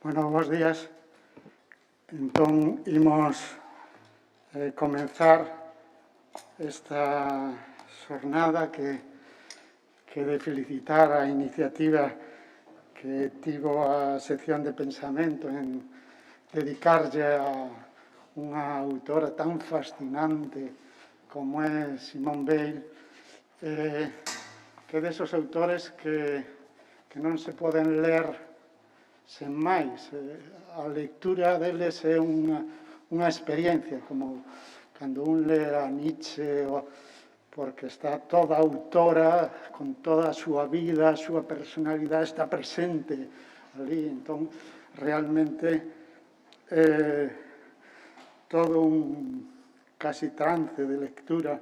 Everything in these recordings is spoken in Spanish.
Bueno, bons días. Entón, imos comenzar esta xornada que de felicitar a iniciativa que tivo a sección de pensamento en dedicarlle a unha autora tan fascinante como é Simone Weil, que é desos autores que non se poden ler sen máis. A lectura deles é unha experiencia, como cando un lê a Nietzsche, porque está toda a autora, con toda a súa vida, a súa personalidade, está presente ali. Entón, realmente, todo un casi trance de lectura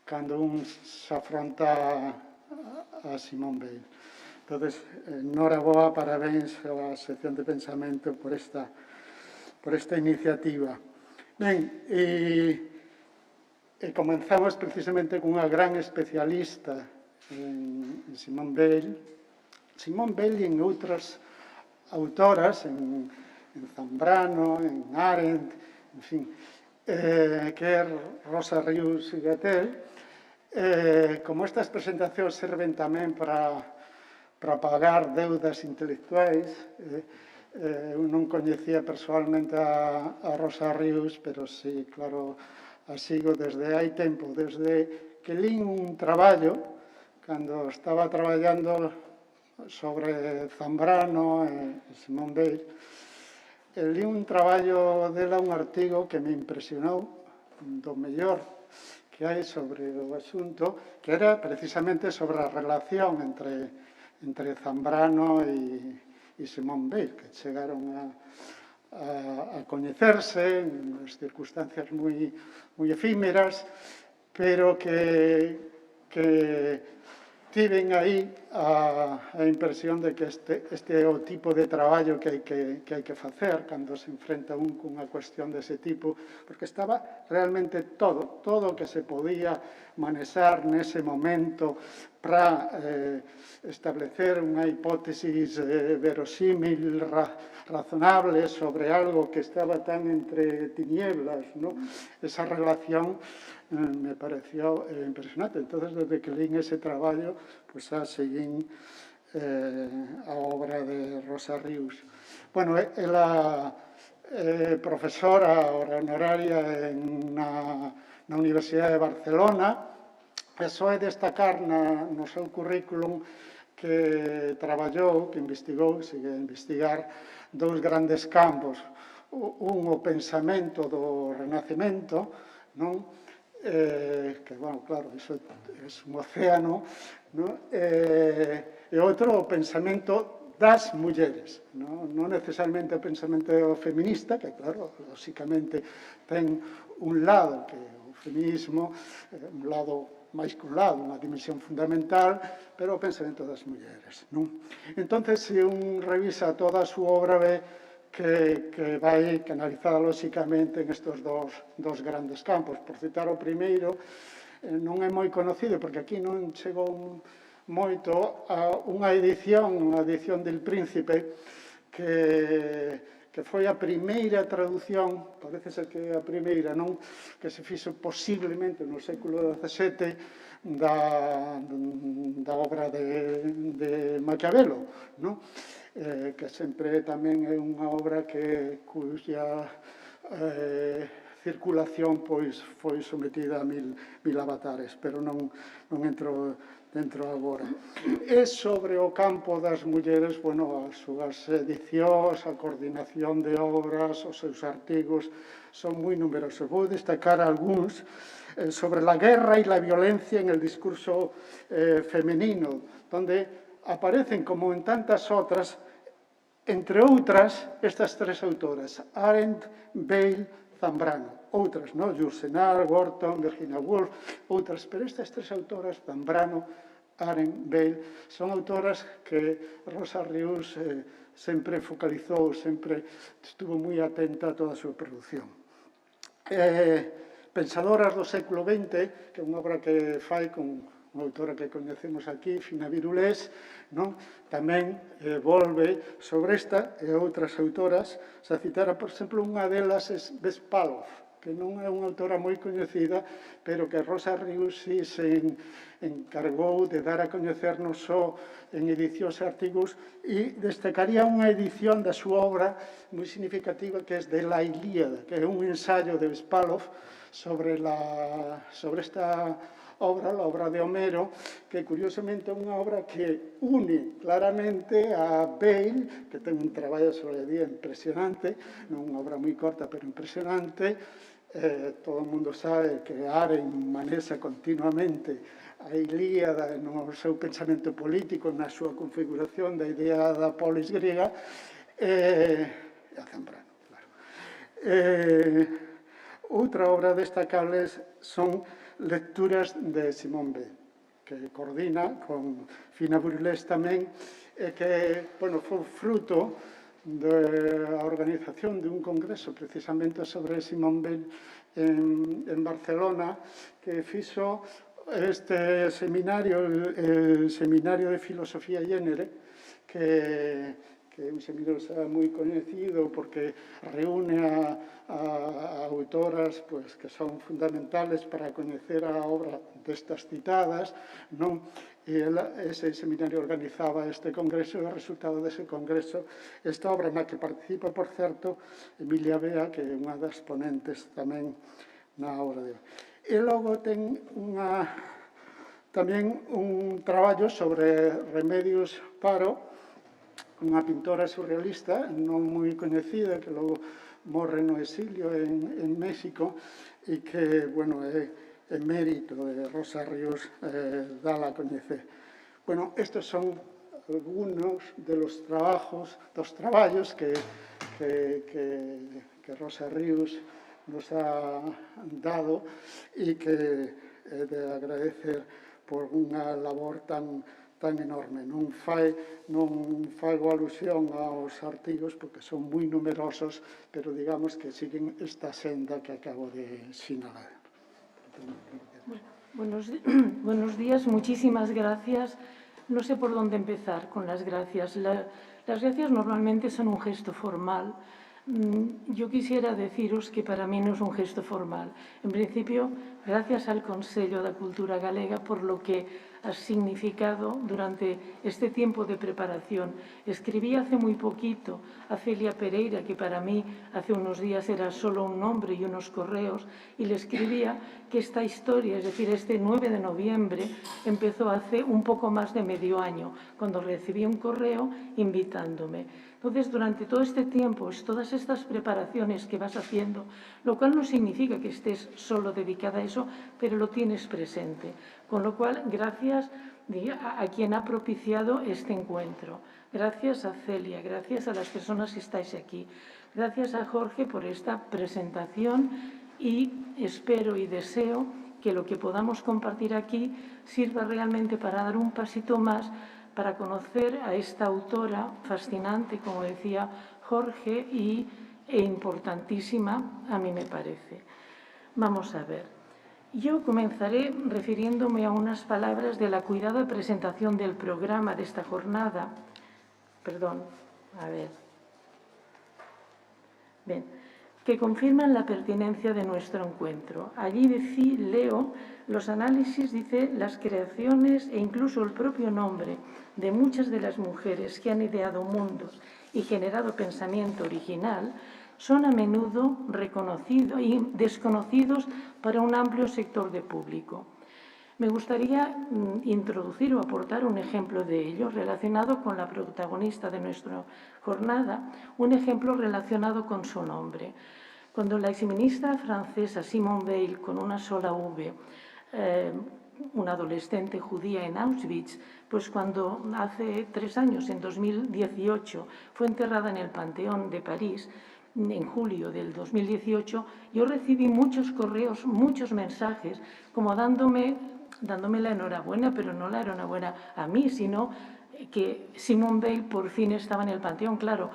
cando un se afronta a Simone Weil. Entonces, enhoraboa, parabéns á sección de pensamento por esta iniciativa. Ben, e comenzamos precisamente cunha gran especialista en Simone Weil. Simone Weil e en outras autoras, en Zambrano, en Arendt, en fin, que é Rosa Rius e Gatell. Como estas presentacións serven tamén para pagar deudas intelectuais, eu non coñecía persoalmente a Rosa Rius, pero sí, claro, a sigo desde hai tempo, desde que lín un traballo, cando estaba traballando sobre Zambrano e Simone Weil, lín un traballo dela, un artigo que me impresionou, do mellor que hai sobre o asunto, que era precisamente sobre a relación entre Zambrano e Simone Weil, que chegaron a coñecerse en circunstancias moi efímeras, pero que tiven aí a impresión de que este é o tipo de traballo que hai que facer cando se enfrenta un cunha cuestión dese tipo, porque estaba realmente todo o que se podía manexar nese momento para establecer unha hipótesis verosímil, razonable sobre algo que estaba tan entre tinieblas, ¿no? Esa relación me pareció impresionante. Entonces, desde que lín ese traballo, pues xa seguín a obra de Rosa Rius. Bueno, ela é profesora honoraria na Universidade de Barcelona. E só é destacar no seu currículum que traballou, que investigou, sigue a investigar, dous grandes campos. Un, o pensamento do Renacemento, non? Que, bueno, claro, iso é un océano, non? E outro, o pensamento das mulleres, non necesariamente o pensamento feminista, que, claro, lóxicamente ten un lado que o feminismo, un lado máis que un lado, unha dimensión fundamental, pero o pensamento das mulleres, non? Entón, se un revisa toda a súa obra, ve que vai canalizada lóxicamente en estes dos grandes campos. Por citar o primeiro, non é moi conocido, porque aquí non chegou moito a unha edición del Príncipe, que foi a primeira traducción, parece ser que é a primeira, non? Que se fixo posiblemente no século XVII da obra de Maquiavelo, non? Que sempre tamén é unha obra cuya circulación foi sometida a mil avatares, pero non entro dentro agora. E sobre o campo das mulleres, bueno, as súas edicións, a coordinación de obras, os seus artigos son moi numerosos. Vou destacar algúns sobre la guerra y la violencia en el discurso femenino, donde aparecen, como en tantas otras, entre outras, estas tres autoras, Arendt, Weil, Zambrano. Outras, non? Yourcenar, Wharton, Virginia Woolf, outras, pero estas tres autoras, Zambrano, Arendt, Weil, son autoras que Rosa Rius sempre focalizou, sempre estuvo moi atenta a toda a súa produción. Pensadoras do século XX, que é unha obra que fai con unha autora que coñecemos aquí, Fina Virulés, non? Tamén volve sobre esta e outras autoras. Se citara, por exemplo, unha delas é Vespalov, que non é unha autora moi coñecida, pero que Rosa Ríos sí se encargou de dar a coñecer non só en edicións e artigos, e destacaría unha edición da súa obra moi significativa, que é de La Ilíada, que é un ensayo de Vespalov sobre esta obra, a obra de Homero, que curiosamente é unha obra que une claramente a Bale, que ten un traballo sobre a día impresionante, non unha obra moi corta, pero impresionante. Todo o mundo sabe que Aren manexa continuamente a Ilíada no seu pensamento político, na súa configuración da idea da polis griega, e a Zambrano, claro. Outra obra destacable son lecturas de Simone Weil, que coordina con Fina Virulés tamén, e que, bueno, foi fruto da organización de un congreso precisamente sobre Simone Weil en Barcelona, que fixo este seminario, el Seminario de Filosofía e Génere, que é un seminario moi coñecido porque reúne a autoras que son fundamentales para coñecer a obra destas citadas, non? E ese seminario organizaba este congreso, e o resultado dese congreso, esta obra na que participa, por certo, Emilia Bea, que é unha das ponentes tamén na obra de hoy. E logo ten tamén un traballo sobre Remedios Varo, unha pintora surrealista non moi coñecida, que logo morre no exilio en México, e que, bueno, é mérito de Rosa Ríos dala a coñecer. Bueno, estes son algunos de los traballos que Rosa Ríos nos ha dado, e que é de agradecer por unha labor tan enorme. Non fago alusión aos artigos porque son moi numerosos, pero digamos que siguen esta senda que acabo de sinalar. Buenos días, muchísimas gracias. No sé por dónde empezar con las gracias. Las gracias normalmente son un gesto formal. Yo quisiera deciros que para mí no es un gesto formal. En principio, gracias al Consello da Cultura Galega por lo que ha significado durante este tiempo de preparación. Escribí hace muy poquito a Celia Pereira, que para mí hace unos días era solo un nombre y unos correos, y le escribía que esta historia, es decir, este 9 de noviembre, empezó hace un poco más de medio año, cuando recibí un correo invitándome. Entonces, durante todo este tiempo, todas estas preparaciones que vas haciendo, lo cual no significa que estés solo dedicada a eso, pero lo tienes presente. Con lo cual, gracias a quien ha propiciado este encuentro. Gracias a Celia, gracias a las personas que estáis aquí. Gracias a Jorge por esta presentación, y espero y deseo que lo que podamos compartir aquí sirva realmente para dar un pasito más, para conocer a esta autora fascinante, como decía Jorge, e importantísima, a mí me parece. Vamos a ver. Yo comenzaré refiriéndome a unas palabras de la cuidada presentación del programa de esta jornada. Perdón, a ver. Bien, que confirman la pertinencia de nuestro encuentro. Allí leo los análisis, dice, las creaciones e incluso el propio nombre de muchas de las mujeres que han ideado mundos y generado pensamiento original son a menudo reconocidos y desconocidos para un amplio sector de público. Me gustaría introducir o aportar un ejemplo de ello relacionado con la protagonista de nuestra jornada, un ejemplo relacionado con su nombre. Cuando la exministra francesa Simone Weil, con una sola V, una adolescente judía en Auschwitz, pues cuando hace 3 años, en 2018, fue enterrada en el Panteón de París, en julio del 2018, yo recibí muchos correos, muchos mensajes, como dándome la enhorabuena, pero no la enhorabuena a mí, sino que Simone Weil por fin estaba en el Panteón. Claro,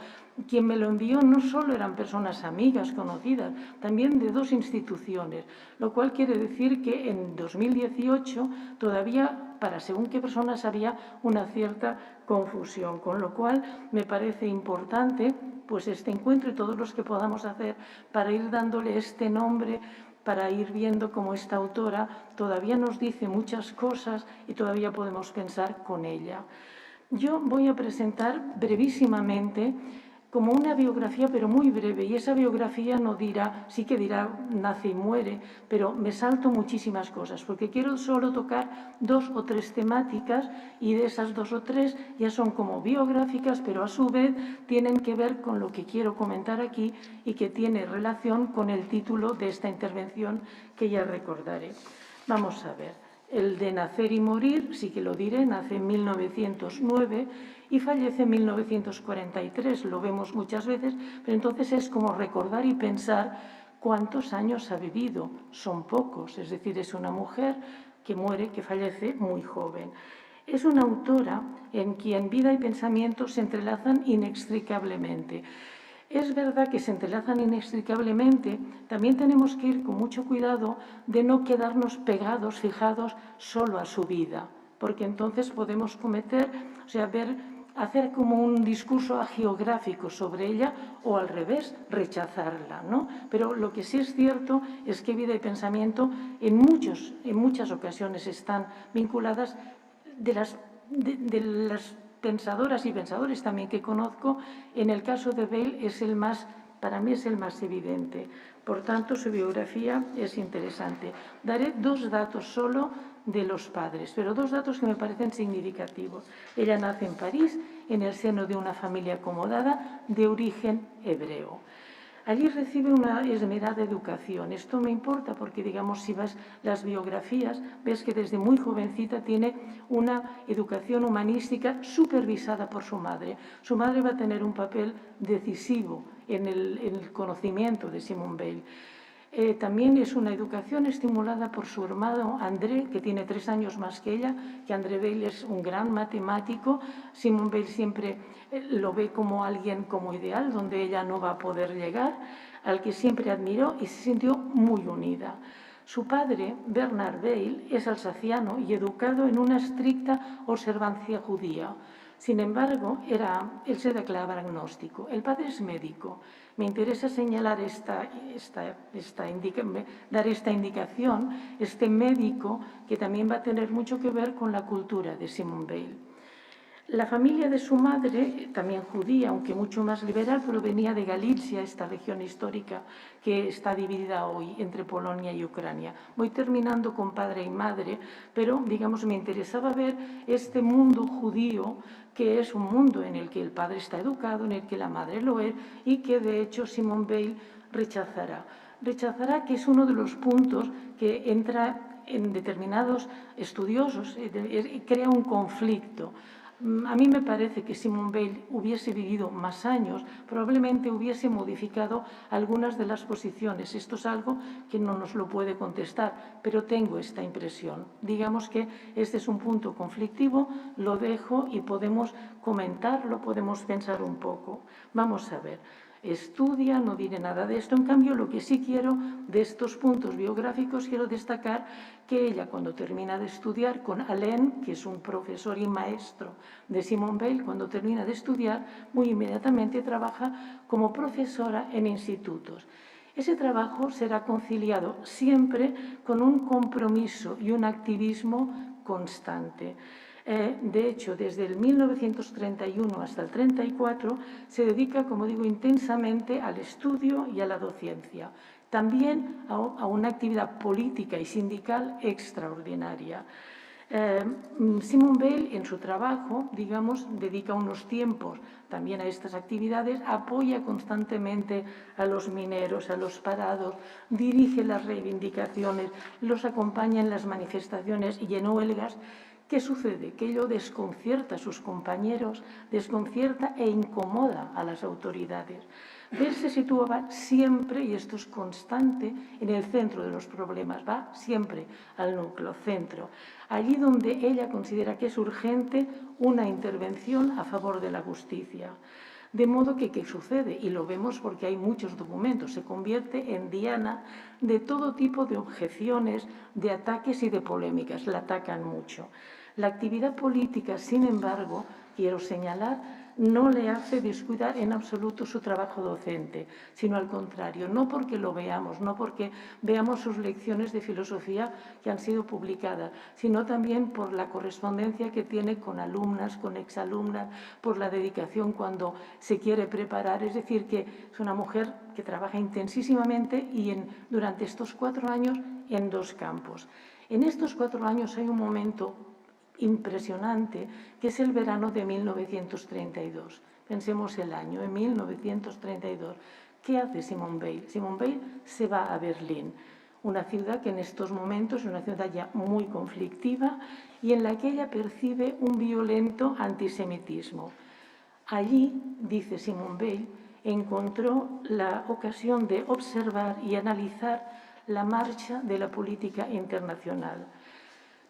quien me lo envió no solo eran personas amigas, conocidas, también de 2 instituciones, lo cual quiere decir que en 2018 todavía para según qué personas había una cierta confusión, con lo cual me parece importante pues este encuentro y todos los que podamos hacer para ir dándole este nombre, para ir viendo cómo esta autora todavía nos dice muchas cosas y todavía podemos pensar con ella. Yo voy a presentar brevísimamente como una biografía, pero muy breve, y esa biografía no dirá, sí que dirá nace y muere, pero me salto muchísimas cosas, porque quiero solo tocar 2 o 3 temáticas, y de esas 2 o 3 ya son como biográficas, pero a su vez tienen que ver con lo que quiero comentar aquí y que tiene relación con el título de esta intervención que ya recordaré. Vamos a ver. El de nacer y morir, sí que lo diré, nace en 1909 y fallece en 1943. Lo vemos muchas veces, pero entonces es como recordar y pensar cuántos años ha vivido. Son pocos, es decir, es una mujer que muere, que fallece muy joven. Es una autora en quien vida y pensamiento se entrelazan inextricablemente. Es verdad que se entrelazan inextricablemente, también tenemos que ir con mucho cuidado de no quedarnos pegados, fijados solo a su vida, porque entonces podemos cometer, o sea, hacer como un discurso agiográfico sobre ella o al revés, rechazarla, ¿no? Pero lo que sí es cierto es que vida y pensamiento en muchas ocasiones están vinculadas de las pensadoras y pensadores también que conozco. En el caso de Bale para mí es el más evidente. Por tanto, su biografía es interesante. Daré 2 datos solo de los padres, pero 2 datos que me parecen significativos. Ella nace en París, en el seno de una familia acomodada de origen hebreo. Allí recibe una esmerada educación. Esto me importa porque, digamos, si vas las biografías, ves que desde muy jovencita tiene una educación humanística supervisada por su madre. Su madre va a tener un papel decisivo en el conocimiento de Simone Weil. También es una educación estimulada por su hermano André, que tiene 3 años más que ella, que André Weil es un gran matemático. Simone Weil siempre lo ve como alguien como ideal, donde ella no va a poder llegar, al que siempre admiró y se sintió muy unida. Su padre, Bernard Weil, es alsaciano y educado en una estricta observancia judía. Sin embargo, él se declaraba agnóstico. El padre es médico. Me interesa señalar dar esta indicación, este médico que también va a tener mucho que ver con la cultura de Simone Weil. La familia de su madre, también judía, aunque mucho más liberal, provenía de Galicia, esta región histórica que está dividida hoy entre Polonia y Ucrania. Voy terminando con padre y madre, pero, digamos, me interesaba ver este mundo judío, que es un mundo en el que el padre está educado, en el que la madre lo es, y que, de hecho, Simone Weil rechazará. Rechazará, que es uno de los puntos que entra en determinados estudiosos, crea un conflicto. A mí me parece que Simone Weil hubiese vivido más años, probablemente hubiese modificado algunas de las posiciones. Esto es algo que no nos lo puede contestar, pero tengo esta impresión. Digamos que este es un punto conflictivo, lo dejo y podemos comentarlo, podemos pensar un poco. Vamos a ver. Estudia, no diré nada de esto. En cambio, lo que sí quiero de estos puntos biográficos, quiero destacar que ella, cuando termina de estudiar con Alain, que es un profesor y maestro de Simone Weil, cuando termina de estudiar, muy inmediatamente trabaja como profesora en institutos. Ese trabajo será conciliado siempre con un compromiso y un activismo constante. De hecho, desde el 1931 hasta el 1934 se dedica, como digo, intensamente al estudio y a la docencia. También a una actividad política y sindical extraordinaria. Simone Weil, en su trabajo, digamos, dedica unos tiempos también a estas actividades, apoya constantemente a los mineros, a los parados, dirige las reivindicaciones, los acompaña en las manifestaciones y en huelgas. ¿Qué sucede? Que ello desconcierta a sus compañeros, desconcierta e incomoda a las autoridades. Él se situaba siempre, y esto es constante, en el centro de los problemas, va siempre al núcleo, centro, allí donde ella considera que es urgente una intervención a favor de la justicia. De modo que, ¿qué sucede? Y lo vemos porque hay muchos documentos. Se convierte en diana de todo tipo de objeciones, de ataques y de polémicas. La atacan mucho. La actividad política, sin embargo, quiero señalar, no le hace descuidar en absoluto su trabajo docente, sino al contrario, no porque lo veamos, no porque veamos sus lecciones de filosofía que han sido publicadas, sino también por la correspondencia que tiene con alumnas, con exalumnas, por la dedicación cuando se quiere preparar. Es decir, que es una mujer que trabaja intensísimamente y durante estos 4 años en 2 campos. En estos 4 años hay un momento impresionante, que es el verano de 1932. Pensemos el año, en 1932. ¿Qué hace Simone Weil? Simone Weil se va a Berlín, una ciudad que en estos momentos es una ciudad ya muy conflictiva y en la que ella percibe un violento antisemitismo. Allí, dice Simone Weil, encontró la ocasión de observar y analizar la marcha de la política internacional.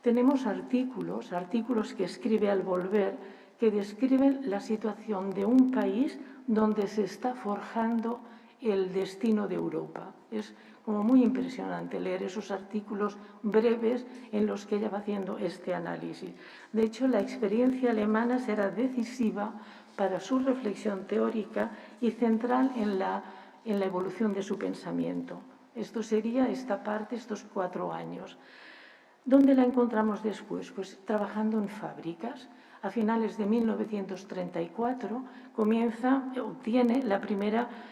Tenemos artículos que escribe al volver, que describen la situación de un país donde se está forjando el destino de Europa. Es como muy impresionante leer esos artículos breves en los que ella va haciendo este análisis. De hecho, la experiencia alemana será decisiva para su reflexión teórica y central en la evolución de su pensamiento. Esto sería esta parte, estos 4 años. ¿Dónde la encontramos después? Pues trabajando en fábricas. A finales de 1934 obtiene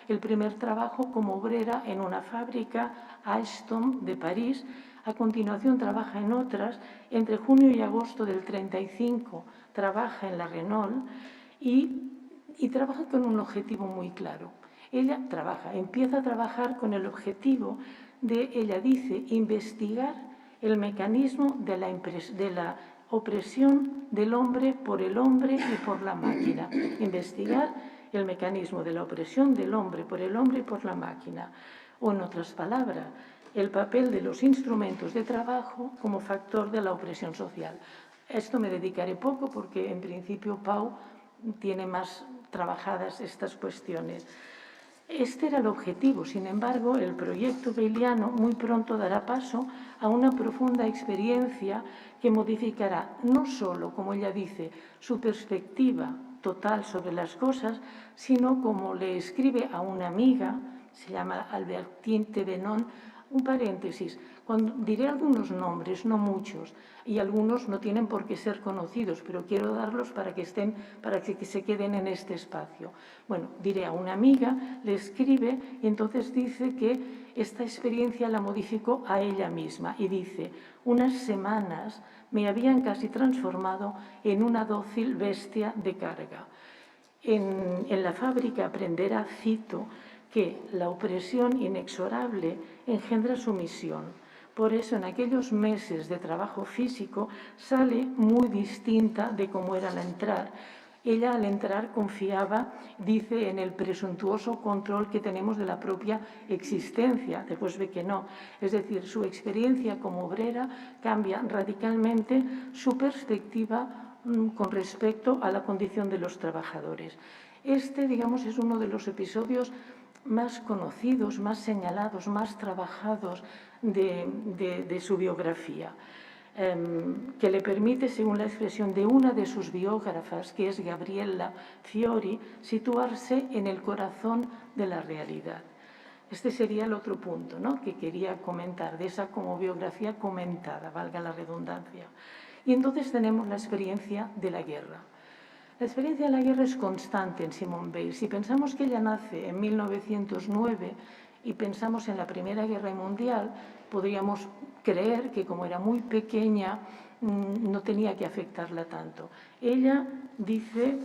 el primer trabajo como obrera en una fábrica Alstom de París. A continuación trabaja en otras. Entre junio y agosto del 35 trabaja en la Renault y trabaja con un objetivo muy claro. Ella empieza a trabajar con el objetivo de, ella dice, investigar el mecanismo de la opresión del hombre por el hombre y por la máquina. Investigar el mecanismo de la opresión del hombre por el hombre y por la máquina. O, en otras palabras, el papel de los instrumentos de trabajo como factor de la opresión social. A esto me dedicaré poco porque, en principio, Pau tiene más trabajadas estas cuestiones. Este era el objetivo. Sin embargo, el proyecto weiliano muy pronto dará paso a una profunda experiencia que modificará no solo, como ella dice, su perspectiva total sobre las cosas, sino, como le escribe a una amiga, se llama Albertine Thévenon, un paréntesis, diré algunos nombres, no muchos, y algunos no tienen por qué ser conocidos, pero quiero darlos para que se queden en este espacio. Bueno, diré a una amiga, le escribe, y entonces dice que esta experiencia la modificó a ella misma, y dice: unas semanas me habían casi transformado en una dócil bestia de carga. En la fábrica aprenderá, cito, que la opresión inexorable engendra sumisión. Por eso, en aquellos meses de trabajo físico sale muy distinta de cómo era al entrar. Ella, al entrar, confiaba, dice, en el presuntuoso control que tenemos de la propia existencia. Después ve que no. Es decir, su experiencia como obrera cambia radicalmente su perspectiva con respecto a la condición de los trabajadores. Este, digamos, es uno de los episodios más conocidos, más señalados, más trabajados de su biografía, que le permite, según la expresión de una de sus biógrafas, que es Gabriella Fiori, situarse en el corazón de la realidad. Este sería el otro punto, ¿no?, que quería comentar, de esa como biografía comentada, valga la redundancia. Y entonces tenemos la experiencia de la guerra. La experiencia de la guerra es constante en Simone Weil. Si pensamos que ella nace en 1909 y pensamos en la Primera Guerra Mundial, podríamos creer que, como era muy pequeña, no tenía que afectarla tanto. Ella dice,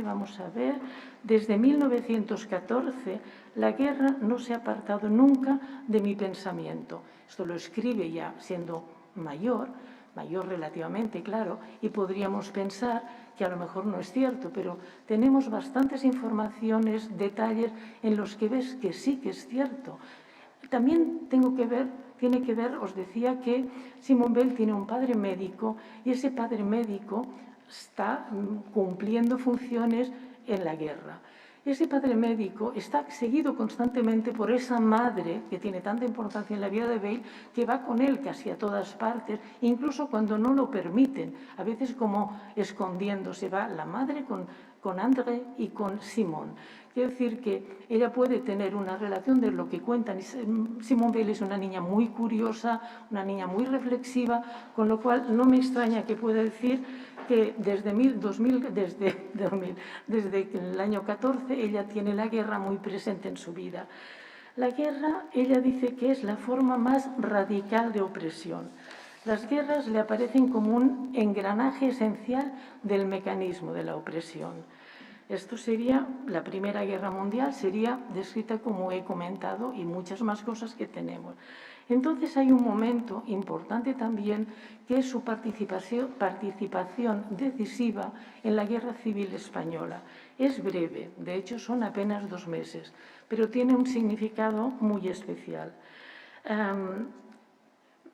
vamos a ver, desde 1914 la guerra no se ha apartado nunca de mi pensamiento. Esto lo escribe ya siendo mayor relativamente, claro, y podríamos pensar que a lo mejor no es cierto, pero tenemos bastantes informaciones, detalles en los que ves que sí que es cierto. También tiene que ver, os decía que Simone Weil tiene un padre médico y ese padre médico está cumpliendo funciones en la guerra. Ese padre médico está seguido constantemente por esa madre que tiene tanta importancia en la vida de Bale, que va con él casi a todas partes, incluso cuando no lo permiten, a veces como escondiéndose. Va la madre con André y con Simone. Quiero decir que ella puede tener una relación de lo que cuentan. Simone Bale es una niña muy curiosa, una niña muy reflexiva, con lo cual no me extraña que pueda decir que desde el año 14 ella tiene la guerra muy presente en su vida. La guerra, ella dice que es la forma más radical de opresión. Las guerras le aparecen como un engranaje esencial del mecanismo de la opresión. Esto sería, la Primera Guerra Mundial sería descrita como he comentado y muchas más cosas que tenemos. Entonces hay un momento importante también que es su participación decisiva en la Guerra Civil Española. Es breve, de hecho son apenas 2 meses, pero tiene un significado muy especial.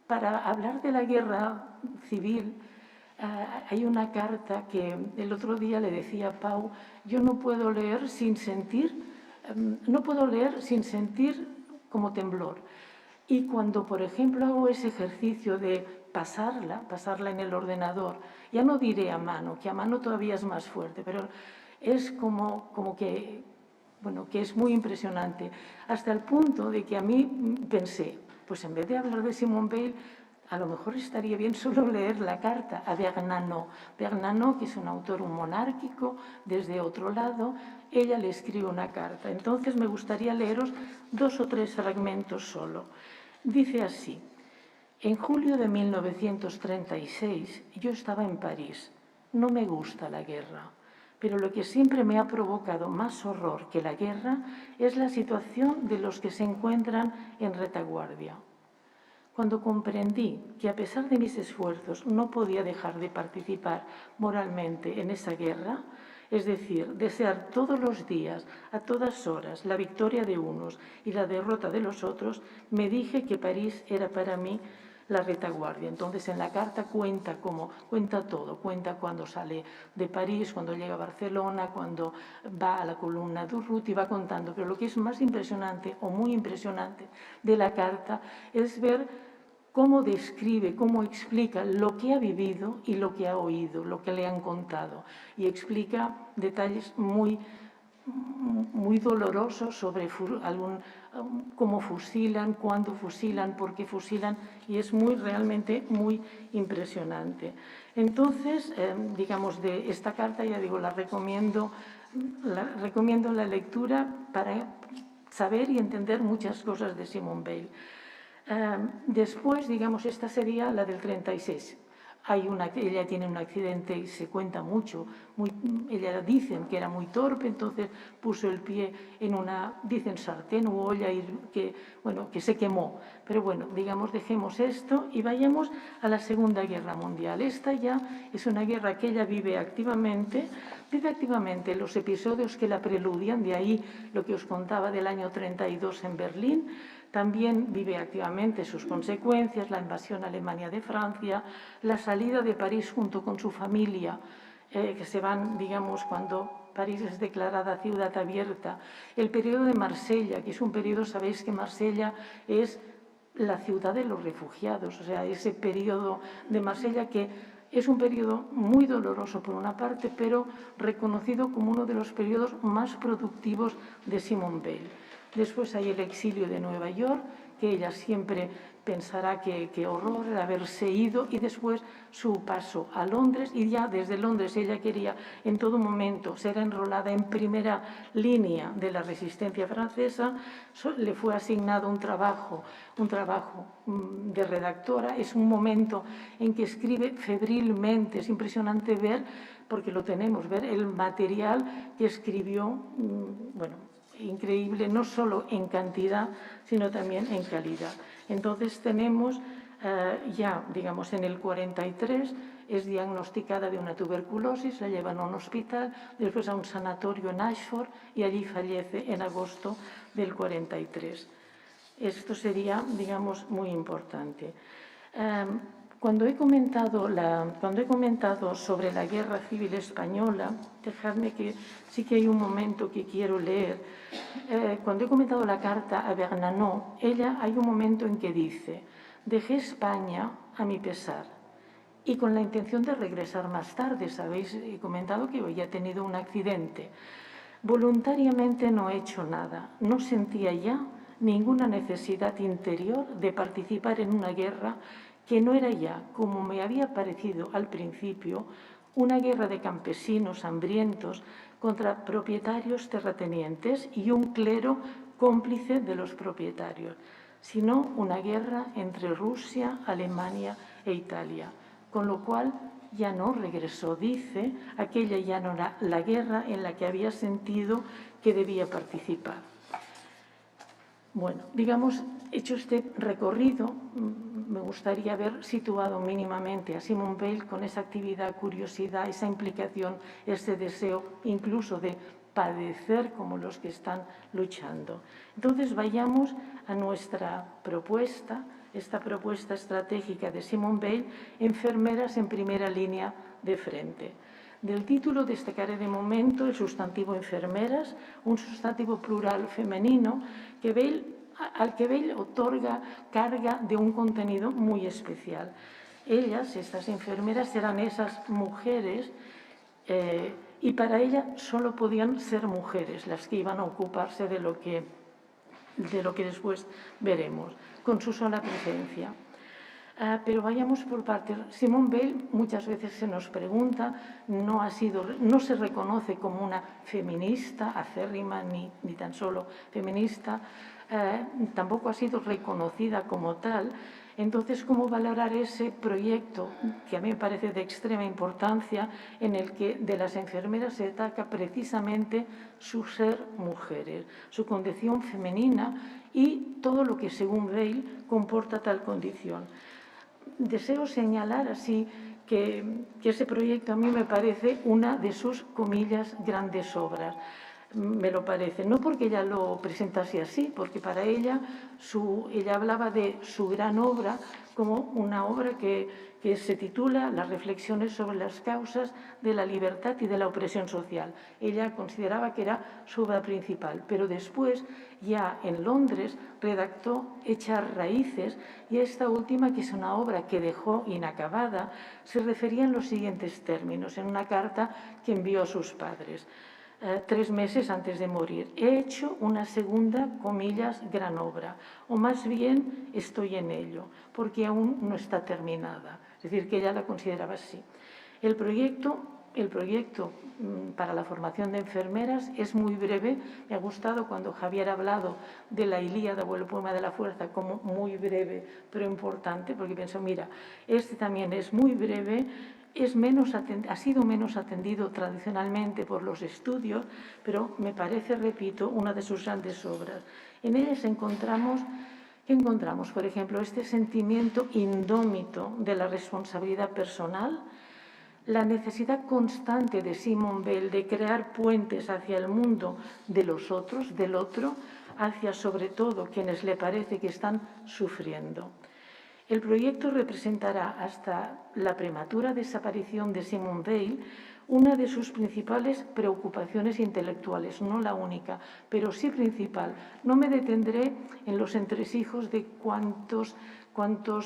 Para hablar de la Guerra Civil, hay una carta que el otro día le decía a Pau, yo no puedo leer sin sentir como temblor. Y cuando, por ejemplo, hago ese ejercicio de pasarla en el ordenador, ya no diré a mano, que a mano todavía es más fuerte, pero es como que, bueno, que es muy impresionante, hasta el punto de que a mí pensé, pues en vez de hablar de Simone Bale, a lo mejor estaría bien solo leer la carta a Bernanos. Bernanos, que es un autor monárquico, desde otro lado, ella le escribe una carta. Entonces me gustaría leeros 2 o 3 fragmentos solo. Dice así: en julio de 1936 yo estaba en París. No me gusta la guerra, pero lo que siempre me ha provocado más horror que la guerra es la situación de los que se encuentran en retaguardia. Cuando comprendí que a pesar de mis esfuerzos no podía dejar de participar moralmente en esa guerra, es decir, desear todos los días, a todas horas, la victoria de unos y la derrota de los otros, me dije que París era para mí la retaguardia. Entonces en la carta cuenta todo, cuenta cuando sale de París, cuando llega a Barcelona, cuando va a la columna de Urruti, va contando. Pero lo que es más impresionante o muy impresionante de la carta es ver cómo describe, cómo explica lo que ha vivido y lo que ha oído, lo que le han contado. Y explica detalles muy dolorosos sobre cómo fusilan, cuándo fusilan, por qué fusilan, y es realmente muy impresionante. Entonces, digamos, de esta carta, ya digo, la recomiendo la lectura para saber y entender muchas cosas de Simone Bale. Después, digamos, esta sería la del 36. Ella tiene un accidente y se cuenta mucho. Ella dicen que era muy torpe, entonces puso el pie en dicen sartén u olla que se quemó. Pero bueno, digamos, dejemos esto y vayamos a la Segunda Guerra Mundial. Esta ya es una guerra que ella vive activamente los episodios que la preludian, de ahí lo que os contaba del año 32 en Berlín. También vive activamente sus consecuencias, la invasión a Alemania de Francia, la salida de París junto con su familia, que se van, digamos, cuando París es declarada ciudad abierta. El periodo de Marsella, que es un periodo, sabéis que Marsella es la ciudad de los refugiados, o sea, ese periodo de Marsella que es un periodo muy doloroso por una parte, pero reconocido como uno de los periodos más productivos de Simone Bale. Después hay el exilio de Nueva York, que ella siempre pensará que horror el haberse ido, y después su paso a Londres, y ya desde Londres ella quería en todo momento ser enrolada en primera línea de la resistencia francesa. Le fue asignado un trabajo de redactora. Es un momento en que escribe febrilmente, es impresionante ver, porque lo tenemos, ver el material que escribió, increíble, no solo en cantidad, sino también en calidad. Entonces tenemos ya, digamos, en el 43 es diagnosticada de una tuberculosis, la llevan a un hospital, después a un sanatorio en Ashford y allí fallece en agosto del 43. Esto sería, digamos, muy importante. Cuando he comentado sobre la Guerra Civil Española, dejadme que sí que hay un momento que quiero leer. Cuando he comentado la carta a Bernanos, hay un momento en que dice: dejé España a mi pesar y con la intención de regresar más tarde. Sabéis, he comentado que había tenido un accidente. Voluntariamente no he hecho nada. No sentía ya ninguna necesidad interior de participar en una guerra que no era ya, como me había parecido al principio, una guerra de campesinos hambrientos contra propietarios terratenientes y un clero cómplice de los propietarios, sino una guerra entre Rusia, Alemania e Italia, con lo cual ya no regresó, dice, aquella ya no era la guerra en la que había sentido que debía participar. Bueno, digamos, hecho este recorrido, me gustaría haber situado mínimamente a Simone Weil con esa actividad, curiosidad, esa implicación, ese deseo incluso de padecer como los que están luchando. Entonces, vayamos a nuestra propuesta, esta propuesta estratégica de Simone Weil, enfermeras en primera línea de frente. Del título destacaré de momento el sustantivo enfermeras, un sustantivo plural femenino al que Weil otorga carga de un contenido muy especial. Ellas, estas enfermeras, eran esas mujeres y para ella solo podían ser mujeres las que iban a ocuparse de lo que después veremos, con su sola presencia. Pero vayamos por partes. Simone Weil muchas veces se nos pregunta, no se reconoce como una feminista acérrima ni tan solo feminista, tampoco ha sido reconocida como tal. Entonces, ¿cómo valorar ese proyecto que a mí me parece de extrema importancia, en el que de las enfermeras se destaca precisamente su ser mujeres, su condición femenina y todo lo que, según Weil, comporta tal condición? Deseo señalar así que ese proyecto a mí me parece una de sus, comillas, grandes obras. Me lo parece, no porque ella lo presentase así, porque para ella hablaba de su gran obra como una obra que se titula Las reflexiones sobre las causas de la libertad y de la opresión social. Ella consideraba que era su obra principal, pero después, ya en Londres, redactó Echar raíces, y esta última, que es una obra que dejó inacabada, se refería en los siguientes términos, en una carta que envió a sus padres. 3 meses antes de morir: he hecho una segunda, comillas, gran obra, o más bien estoy en ello, porque aún no está terminada. Es decir, que ella la consideraba así. El proyecto para la formación de enfermeras es muy breve. Me ha gustado cuando Javier ha hablado de la Ilíada o el poema de la fuerza como muy breve, pero importante, porque pienso, mira, este también es muy breve. Ha sido menos atendido tradicionalmente por los estudios, pero me parece, repito, una de sus grandes obras. En ellas encontramos, por ejemplo, este sentimiento indómito de la responsabilidad personal, la necesidad constante de Simone Weil de crear puentes hacia el mundo de los otros, del otro, hacia sobre todo quienes le parece que están sufriendo. El proyecto representará, hasta la prematura desaparición de Simone Weil, una de sus principales preocupaciones intelectuales, no la única, pero sí principal. No me detendré en los entresijos de cuántos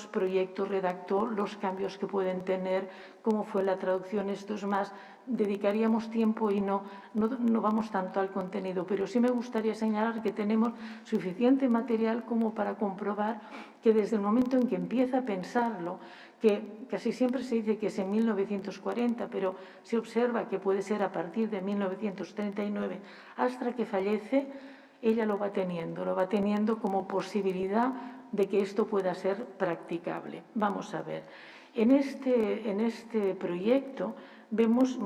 proyectos redactó, los cambios que pueden tener, cómo fue la traducción, esto es más, dedicaríamos tiempo y no vamos tanto al contenido, pero sí me gustaría señalar que tenemos suficiente material como para comprobar que desde el momento en que empieza a pensarlo, que casi siempre se dice que es en 1940, pero se observa que puede ser a partir de 1939 hasta que fallece, ella lo va teniendo como posibilidad de que esto pueda ser practicable. Vamos a ver, en este proyecto vemos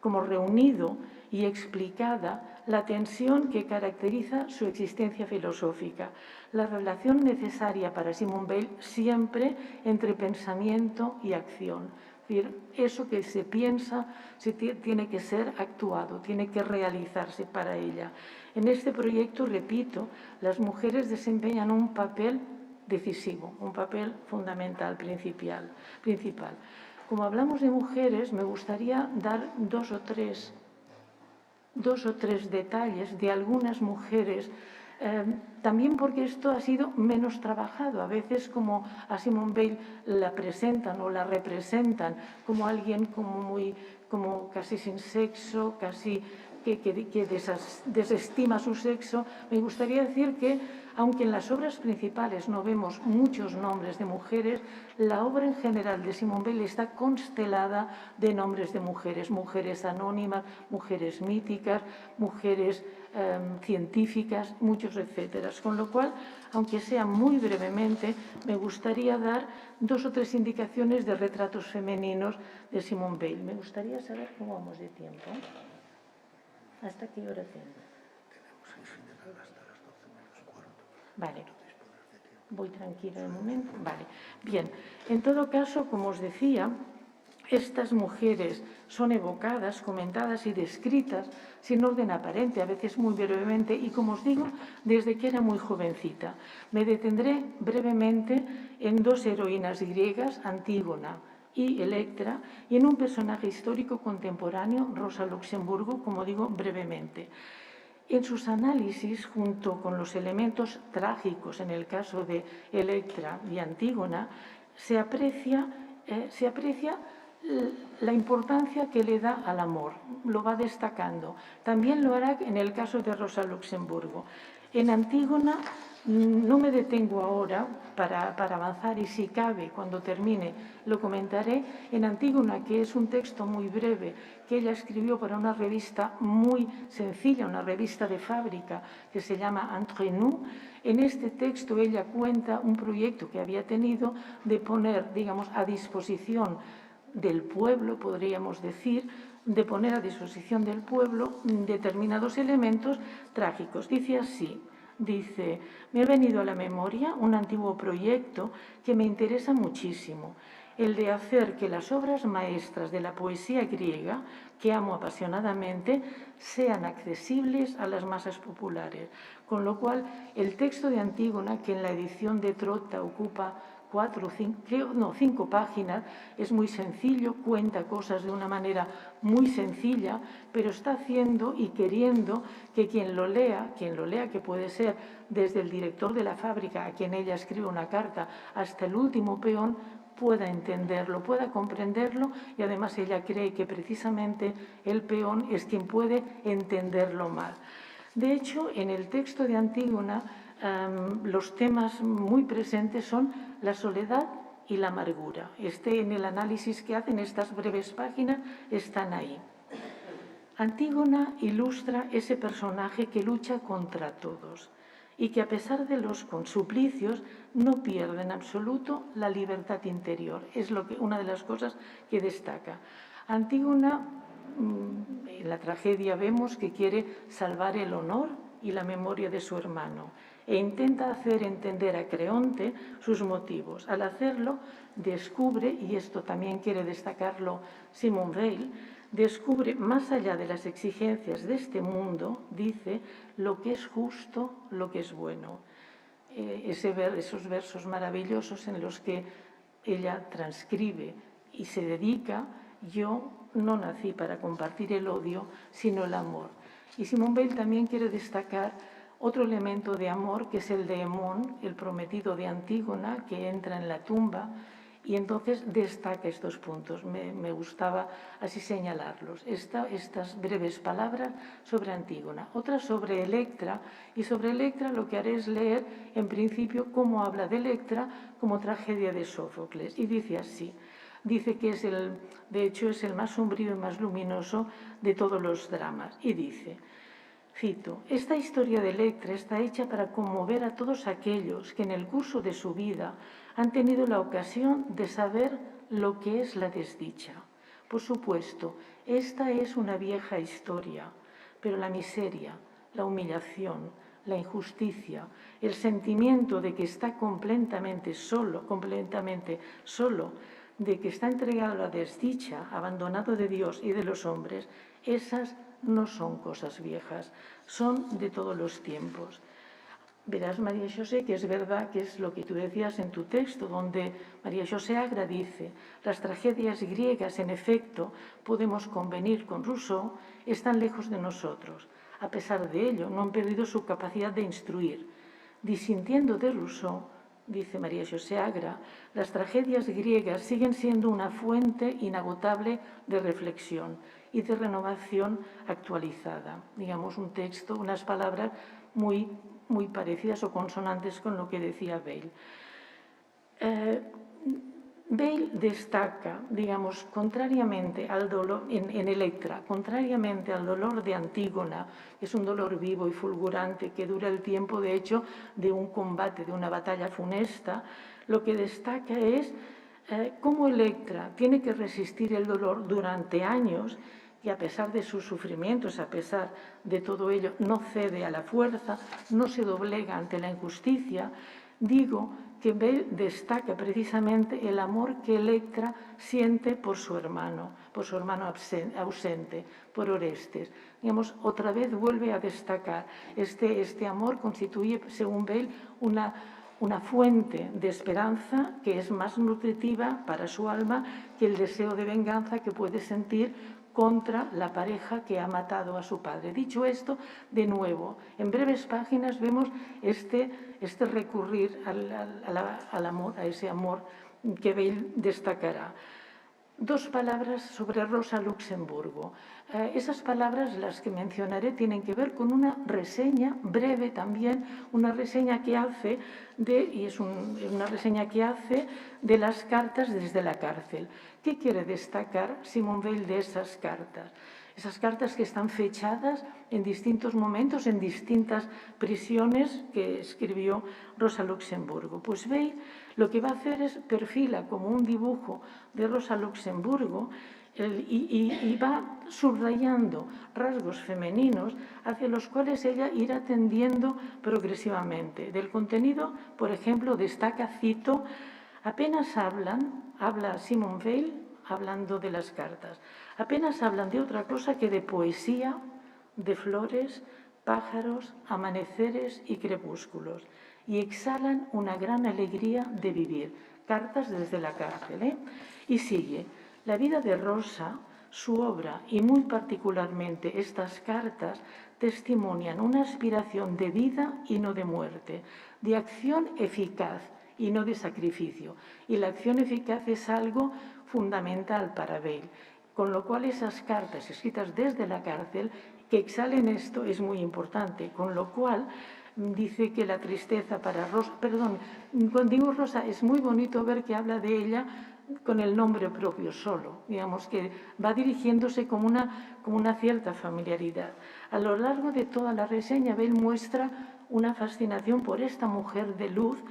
como reunido y explicada la tensión que caracteriza su existencia filosófica, la relación necesaria para Simone Weil siempre entre pensamiento y acción. Es decir, eso que se piensa tiene que ser actuado, tiene que realizarse para ella. En este proyecto, repito, las mujeres desempeñan un papel decisivo, un papel fundamental, principal. Como hablamos de mujeres, me gustaría dar dos o tres detalles de algunas mujeres, también porque esto ha sido menos trabajado. A veces, como a Simone Weil la presentan o la representan como alguien como casi sin sexo, casi que desestima su sexo, me gustaría decir que, aunque en las obras principales no vemos muchos nombres de mujeres, la obra en general de Simone Weil está constelada de nombres de mujeres, mujeres anónimas, mujeres míticas, mujeres científicas, muchos etcétera. Con lo cual, aunque sea muy brevemente, me gustaría dar dos o tres indicaciones de retratos femeninos de Simone Weil. Me gustaría saber cómo vamos de tiempo. ¿Hasta qué hora tengo? Tenemos en general hasta las 12 menos cuarto. Vale. Voy tranquila de momento. Vale. Bien. En todo caso, como os decía, estas mujeres son evocadas, comentadas y descritas sin orden aparente, a veces muy brevemente, y como os digo, desde que era muy jovencita. Me detendré brevemente en dos heroínas griegas, Antígona y Electra, y en un personaje histórico contemporáneo, Rosa Luxemburgo, como digo, brevemente. En sus análisis, junto con los elementos trágicos, en el caso de Electra y Antígona, se aprecia la importancia que le da al amor, lo va destacando. También lo hará en el caso de Rosa Luxemburgo. En Antígona no me detengo ahora para avanzar, y si cabe, cuando termine, lo comentaré. En Antígona, que es un texto muy breve que ella escribió para una revista muy sencilla, una revista de fábrica que se llama Entre nous, en este texto ella cuenta un proyecto que había tenido de poner, digamos, a disposición del pueblo, podríamos decir, de poner a disposición del pueblo determinados elementos trágicos. Dice así, me ha venido a la memoria un antiguo proyecto que me interesa muchísimo, el de hacer que las obras maestras de la poesía griega, que amo apasionadamente, sean accesibles a las masas populares. Con lo cual, el texto de Antígona, que en la edición de Trotta ocupa 5 páginas, es muy sencillo, cuenta cosas de una manera muy sencilla, pero está haciendo y queriendo que quien lo lea, que puede ser desde el director de la fábrica, a quien ella escribe una carta, hasta el último peón, pueda entenderlo, pueda comprenderlo, y además ella cree que precisamente el peón es quien puede entenderlo más. De hecho, en el texto de Antígona, los temas muy presentes son la soledad y la amargura. En el análisis que hacen estas breves páginas, están ahí. Antígona ilustra ese personaje que lucha contra todos y que, a pesar de los suplicios, no pierde en absoluto la libertad interior. Es una de las cosas que destaca. Antígona, en la tragedia vemos que quiere salvar el honor y la memoria de su hermano, e intenta hacer entender a Creonte sus motivos. Al hacerlo, descubre, y esto también quiere destacarlo Simone Weil, descubre, más allá de las exigencias de este mundo, dice, lo que es justo, lo que es bueno. Esos versos maravillosos en los que ella transcribe y se dedica: yo no nací para compartir el odio, sino el amor. Y Simone Weil también quiere destacar otro elemento de amor, que es el de Hemón, el prometido de Antígona, que entra en la tumba, y entonces destaca estos puntos. Me gustaba así señalarlos. Estas breves palabras sobre Antígona. Otras sobre Electra, y sobre Electra lo que haré es leer en principio cómo habla de Electra como tragedia de Sófocles. Y dice así, dice que de hecho es el más sombrío y más luminoso de todos los dramas. Y dice, cito, esta historia de Electra está hecha para conmover a todos aquellos que en el curso de su vida han tenido la ocasión de saber lo que es la desdicha. Por supuesto, esta es una vieja historia, pero la miseria, la humillación, la injusticia, el sentimiento de que está completamente solo, de que está entregado a la desdicha, abandonado de Dios y de los hombres, esas no son cosas viejas, son de todos los tiempos. Verás, María José, que es verdad que es lo que tú decías en tu texto, donde María José Agra dice: las tragedias griegas, en efecto, podemos convenir con Rousseau, están lejos de nosotros. A pesar de ello, no han perdido su capacidad de instruir. Disintiendo de Rousseau, dice María José Agra, las tragedias griegas siguen siendo una fuente inagotable de reflexión y de renovación actualizada. Digamos, un texto, unas palabras muy parecidas o consonantes con lo que decía Bale. Bale destaca, digamos, contrariamente al dolor, en Electra, contrariamente al dolor de Antígona, que es un dolor vivo y fulgurante que dura el tiempo, de hecho, de un combate, de una batalla funesta, lo que destaca es cómo Electra tiene que resistir el dolor durante años y a pesar de sus sufrimientos, a pesar de todo ello, no cede a la fuerza, no se doblega ante la injusticia. Digo que Bale destaca precisamente el amor que Electra siente por su hermano ausente, por Orestes. Digamos, otra vez vuelve a destacar. Este amor constituye, según Bale, una fuente de esperanza que es más nutritiva para su alma que el deseo de venganza que puede sentir contra la pareja que ha matado a su padre. Dicho esto, de nuevo, en breves páginas vemos este recurrir al amor, a ese amor que Bale destacará. Dos palabras sobre Rosa Luxemburgo. Esas palabras, las que mencionaré, tienen que ver con una reseña breve también, una reseña que hace una reseña que hace de las cartas desde la cárcel. ¿Qué quiere destacar Simone Weil de esas cartas? Esas cartas que están fechadas en distintos momentos, en distintas prisiones que escribió Rosa Luxemburgo. Pues Weil lo que va a hacer es perfila como un dibujo de Rosa Luxemburgo y va subrayando rasgos femeninos hacia los cuales ella irá tendiendo progresivamente. Del contenido, por ejemplo, destaca, cito, apenas habla Simone Weil hablando de las cartas, apenas hablan de otra cosa que de poesía, de flores, pájaros, amaneceres y crepúsculos, y exhalan una gran alegría de vivir. Cartas desde la cárcel, Y sigue, la vida de Rosa, su obra y muy particularmente estas cartas testimonian una aspiración de vida y no de muerte, de acción eficaz y no de sacrificio. Y la acción eficaz es algo fundamental para Bale, con lo cual esas cartas escritas desde la cárcel que exhalen esto es muy importante, con lo cual dice que la tristeza para Rosa, cuando digo Rosa es muy bonito ver que habla de ella con el nombre propio solo, digamos que va dirigiéndose como una cierta familiaridad. A lo largo de toda la reseña, Bale muestra una fascinación por esta mujer de luz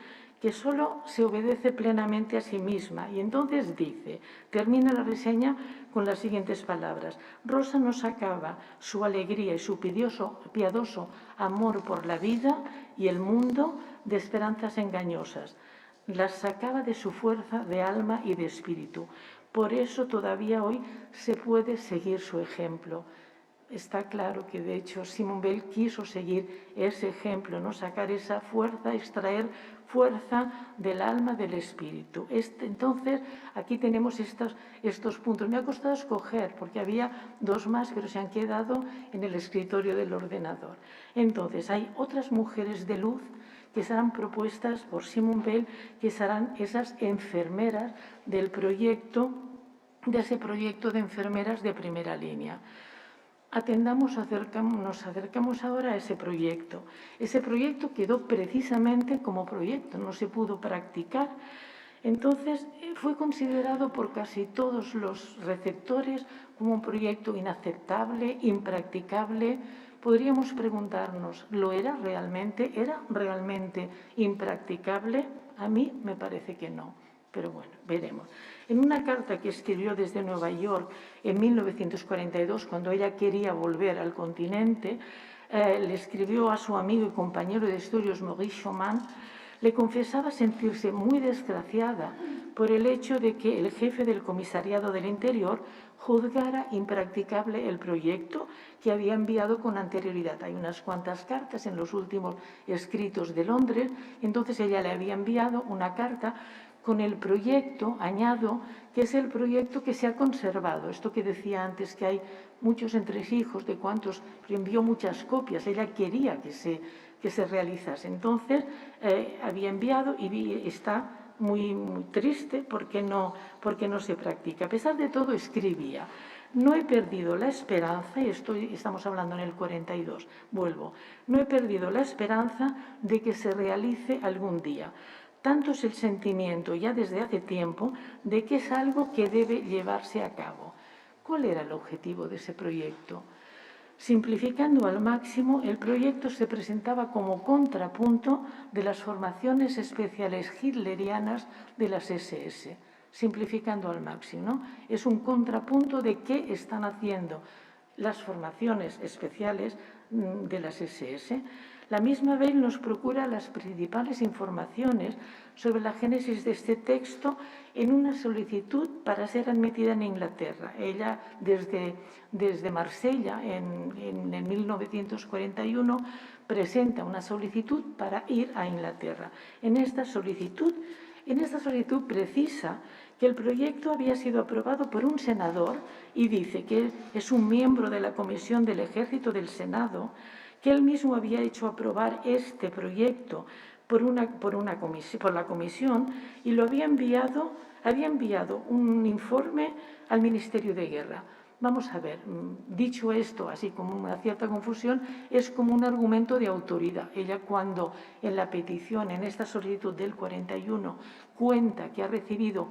que solo se obedece plenamente a sí misma. Y entonces dice, termina la reseña con las siguientes palabras: Rosa no sacaba su alegría y su piadoso amor por la vida y el mundo de esperanzas engañosas. Las sacaba de su fuerza de alma y de espíritu. Por eso todavía hoy se puede seguir su ejemplo. Está claro que, de hecho, Simone Weil quiso seguir ese ejemplo, ¿no? Sacar esa fuerza, extraer fuerza del alma, del espíritu. Entonces, aquí tenemos estos puntos. Me ha costado escoger, porque había dos más, pero se han quedado en el escritorio del ordenador. Entonces, hay otras mujeres de luz que serán propuestas por Simone Weil, que serán esas enfermeras del proyecto, de ese proyecto de enfermeras de primera línea. Nos acercamos ahora a ese proyecto. Ese proyecto quedó precisamente como proyecto, no se pudo practicar. Entonces, fue considerado por casi todos los receptores como un proyecto inaceptable, impracticable. Podríamos preguntarnos, ¿lo era realmente? ¿Era realmente impracticable? A mí me parece que no. Pero bueno, veremos. En una carta que escribió desde Nueva York en 1942, cuando ella quería volver al continente, le escribió a su amigo y compañero de estudios Maurice Schumann, le confesaba sentirse muy desgraciada por el hecho de que el jefe del Comisariado del Interior, juzgara impracticable el proyecto que había enviado con anterioridad. Hay unas cuantas cartas en los últimos escritos de Londres, entonces ella le había enviado una carta con el proyecto, añado, que es el proyecto que se ha conservado. Esto que decía antes, que hay muchos entresijos de cuántos, envió muchas copias, ella quería que se realizase. Entonces, había enviado y está muy triste porque no se practica. A pesar de todo, escribía: no he perdido la esperanza, y estamos hablando en el 42, vuelvo, no he perdido la esperanza de que se realice algún día. Tanto es el sentimiento ya desde hace tiempo de que es algo que debe llevarse a cabo. ¿Cuál era el objetivo de ese proyecto? Simplificando al máximo, el proyecto se presentaba como contrapunto de las formaciones especiales hitlerianas de las SS. Simplificando al máximo, ¿no? Es un contrapunto de qué están haciendo las formaciones especiales de las SS. La misma Veil nos procura las principales informaciones sobre la génesis de este texto en una solicitud para ser admitida en Inglaterra. Ella, desde Marsella, en 1941, presenta una solicitud para ir a Inglaterra. En esta solicitud precisa que el proyecto había sido aprobado por un senador y dice que es un miembro de la Comisión del Ejército del Senado, que él mismo había hecho aprobar este proyecto por la comisión y lo había enviado un informe al Ministerio de Guerra. Vamos a ver, dicho esto, así como una cierta confusión, es como un argumento de autoridad. Ella, cuando en la petición, en esta solicitud del 41, cuenta que ha recibido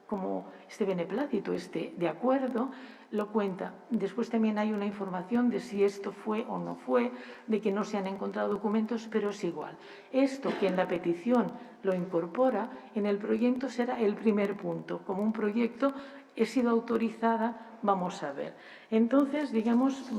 como este beneplácito, de acuerdo, lo cuenta. Después también hay una información de si esto fue o no fue, de que no se han encontrado documentos, pero es igual. Esto que en la petición lo incorpora, en el proyecto será el primer punto. Como un proyecto he sido autorizada, vamos a ver. Entonces, digamos,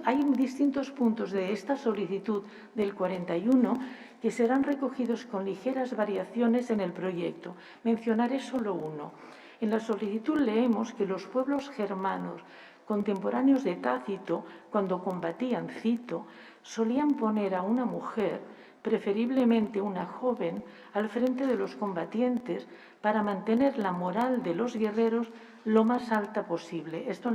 hay distintos puntos de esta solicitud del 41 que serán recogidos con ligeras variaciones en el proyecto. Mencionaré solo uno. En la solicitud leemos que los pueblos germanos contemporáneos de Tácito, cuando combatían, cito, solían poner a una mujer, preferiblemente una joven, al frente de los combatientes para mantener la moral de los guerreros lo más alta posible. Esto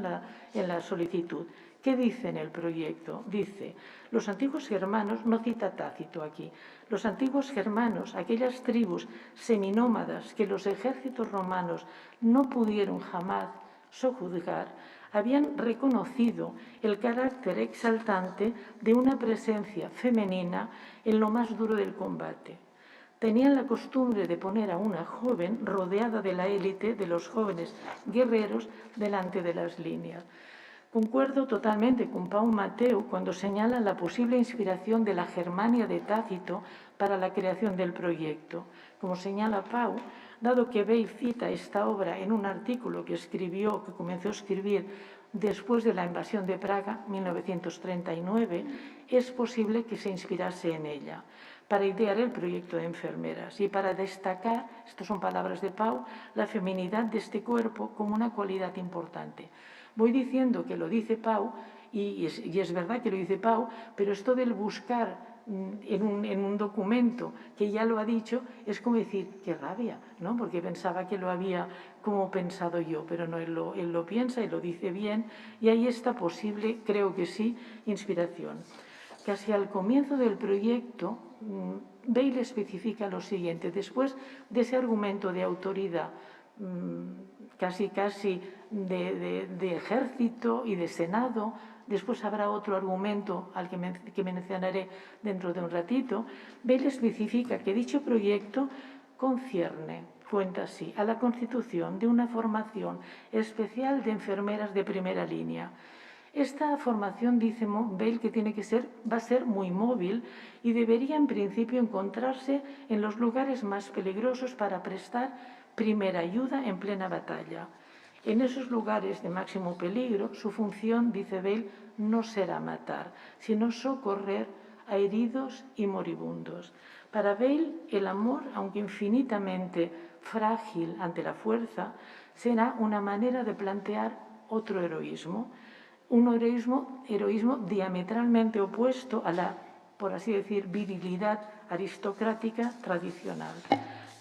en la solicitud. ¿Qué dice en el proyecto? Dice: los antiguos germanos, no cita Tácito aquí, los antiguos germanos, aquellas tribus seminómadas que los ejércitos romanos no pudieron jamás sojuzgar, habían reconocido el carácter exaltante de una presencia femenina en lo más duro del combate. Tenían la costumbre de poner a una joven rodeada de la élite de los jóvenes guerreros delante de las líneas. Concuerdo totalmente con Pau Mateu cuando señala la posible inspiración de la Germania de Tácito para la creación del proyecto. Como señala Pau, dado que Veil cita esta obra en un artículo que comenzó a escribir después de la invasión de Praga, 1939, es posible que se inspirase en ella para idear el proyecto de enfermeras y para destacar, estas son palabras de Pau, la feminidad de este cuerpo como una cualidad importante. Voy diciendo que lo dice Pau, y es verdad que lo dice Pau, pero esto del buscar en un documento que ya lo ha dicho, es como decir, qué rabia, ¿no? Porque pensaba que lo había como pensado yo, pero no, él lo piensa y lo dice bien, y ahí está posible, creo que sí, inspiración. Casi al comienzo del proyecto, Veil especifica lo siguiente: después de ese argumento de autoridad casi de ejército y de senado, después habrá otro argumento al que mencionaré dentro de un ratito, Veil especifica que dicho proyecto concierne, cuenta así, a la constitución de una formación especial de enfermeras de primera línea. Esta formación, dice Veil, que va a ser muy móvil y debería en principio encontrarse en los lugares más peligrosos para prestar primera ayuda en plena batalla. En esos lugares de máximo peligro, su función, dice Veil, no será matar, sino socorrer a heridos y moribundos. Para Veil, el amor, aunque infinitamente frágil ante la fuerza, será una manera de plantear otro heroísmo, un heroísmo diametralmente opuesto a la, por así decir, virilidad aristocrática tradicional.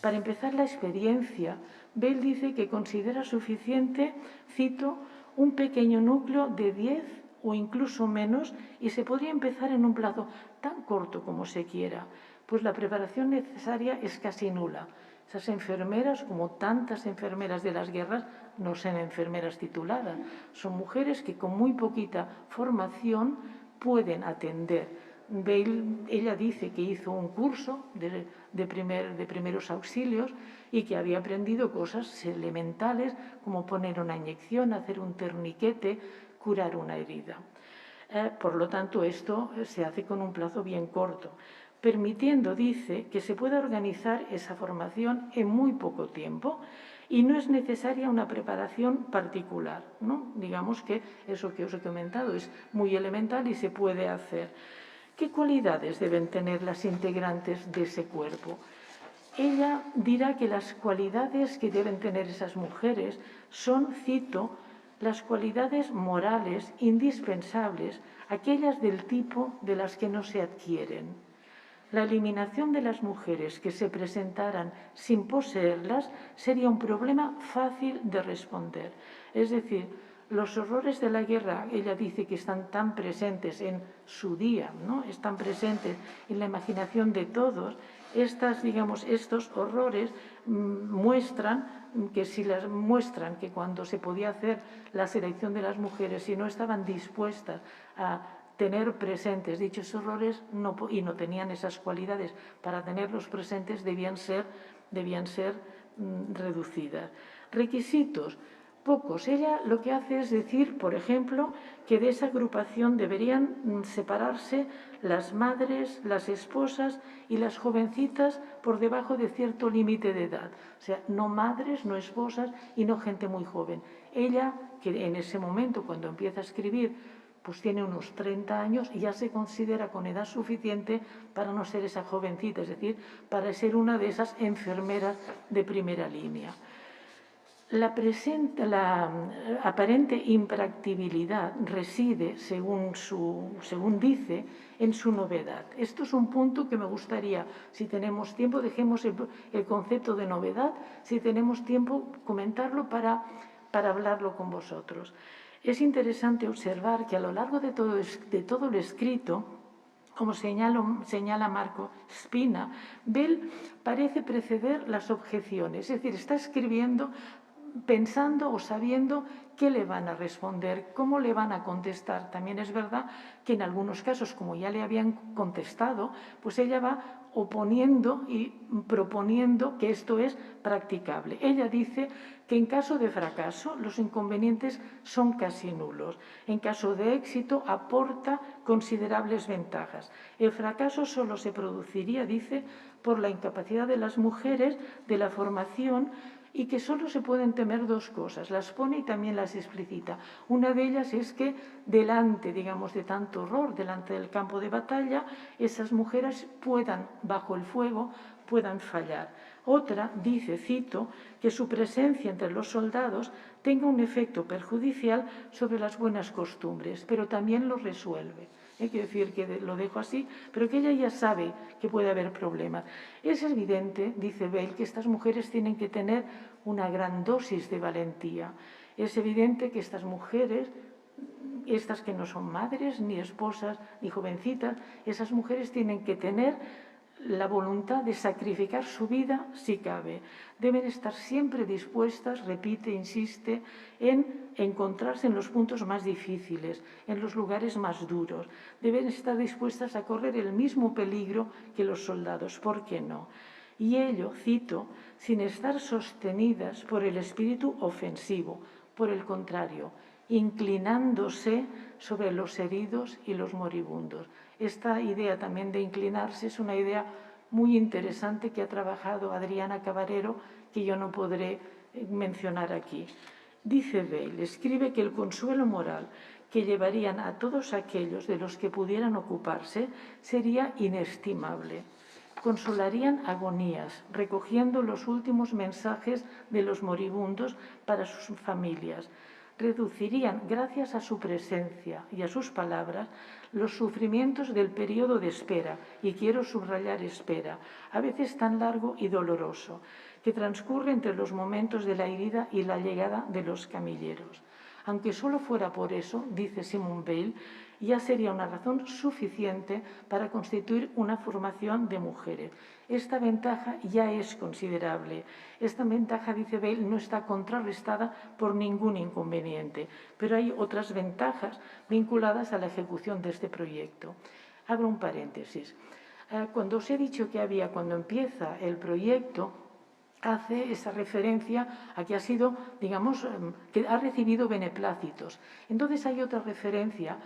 Para empezar la experiencia, Bell dice que considera suficiente, cito, un pequeño núcleo de 10 o incluso menos, y se podría empezar en un plazo tan corto como se quiera, pues la preparación necesaria es casi nula. Esas enfermeras, como tantas enfermeras de las guerras, no son enfermeras tituladas, son mujeres que con muy poquita formación pueden atender. Ella dice que hizo un curso de primeros auxilios y que había aprendido cosas elementales como poner una inyección, hacer un torniquete, curar una herida. Por lo tanto, esto se hace con un plazo bien corto, permitiendo, dice, que se pueda organizar esa formación en muy poco tiempo y no es necesaria una preparación particular, ¿no? Digamos que eso que os he comentado es muy elemental y se puede hacer. ¿Qué cualidades deben tener las integrantes de ese cuerpo? Ella dirá que las cualidades que deben tener esas mujeres son, cito, las cualidades morales indispensables, aquellas del tipo de las que no se adquieren. La eliminación de las mujeres que se presentaran sin poseerlas sería un problema fácil de responder. Es decir, los horrores de la guerra, ella dice que están tan presentes en su día, ¿no? Están presentes en la imaginación de todos. Estos horrores muestran que cuando se podía hacer la selección de las mujeres, si no estaban dispuestas a tener presentes dichos horrores y no tenían esas cualidades para tenerlos presentes, debían ser reducidas. Requisitos. Pocos. Ella lo que hace es decir, por ejemplo, que de esa agrupación deberían separarse las madres, las esposas y las jovencitas por debajo de cierto límite de edad. O sea, no madres, no esposas y no gente muy joven. Ella, que en ese momento, cuando empieza a escribir, pues tiene unos 30 años y ya se considera con edad suficiente para no ser esa jovencita, es decir, para ser una de esas enfermeras de primera línea. La aparente impracticabilidad reside, según dice, en su novedad. Esto es un punto que me gustaría, si tenemos tiempo, dejemos el concepto de novedad, si tenemos tiempo, comentarlo para hablarlo con vosotros. Es interesante observar que a lo largo de todo lo escrito, como señala Marco Spina, Bell parece preceder las objeciones, es decir, está escribiendo pensando o sabiendo qué le van a responder, cómo le van a contestar. También es verdad que en algunos casos, como ya le habían contestado, pues ella va oponiendo y proponiendo que esto es practicable. Ella dice que en caso de fracaso los inconvenientes son casi nulos. En caso de éxito aporta considerables ventajas. El fracaso solo se produciría, dice, por la incapacidad de las mujeres, de la formación, y que solo se pueden temer dos cosas, las pone y también las explicita. Una de ellas es que delante, digamos, de tanto horror, delante del campo de batalla, esas mujeres puedan, bajo el fuego, puedan fallar. Otra dice, cito, que su presencia entre los soldados tenga un efecto perjudicial sobre las buenas costumbres, pero también lo resuelve. Quiero decir que lo dejo así, pero que ella ya sabe que puede haber problemas. Es evidente, dice Bell, que estas mujeres tienen que tener una gran dosis de valentía. Es evidente que estas mujeres, estas que no son madres, ni esposas, ni jovencitas, esas mujeres tienen que tener la voluntad de sacrificar su vida si cabe. Deben estar siempre dispuestas, repite, insiste, en encontrarse en los puntos más difíciles, en los lugares más duros. Deben estar dispuestas a correr el mismo peligro que los soldados, ¿por qué no? Y ello, cito, sin estar sostenidas por el espíritu ofensivo, por el contrario, inclinándose sobre los heridos y los moribundos. Esta idea también de inclinarse es una idea muy interesante que ha trabajado Adriana Cabarero, que yo no podré mencionar aquí. Dice Bell, escribe que el consuelo moral que llevarían a todos aquellos de los que pudieran ocuparse sería inestimable. consolarían agonías, recogiendo los últimos mensajes de los moribundos para sus familias. Reducirían, gracias a su presencia y a sus palabras, los sufrimientos del periodo de espera, y quiero subrayar espera, a veces tan largo y doloroso, que transcurre entre los momentos de la herida y la llegada de los camilleros. Aunque solo fuera por eso, dice Simone Weil, ya sería una razón suficiente para constituir una formación de mujeres. Esta ventaja ya es considerable. Esta ventaja, dice Weil, no está contrarrestada por ningún inconveniente, pero hay otras ventajas vinculadas a la ejecución de este proyecto. Abro un paréntesis. Cuando os he dicho que había, cuando empieza el proyecto, hace esa referencia a que ha sido, digamos, que ha recibido beneplácitos. Entonces hay otra referencia,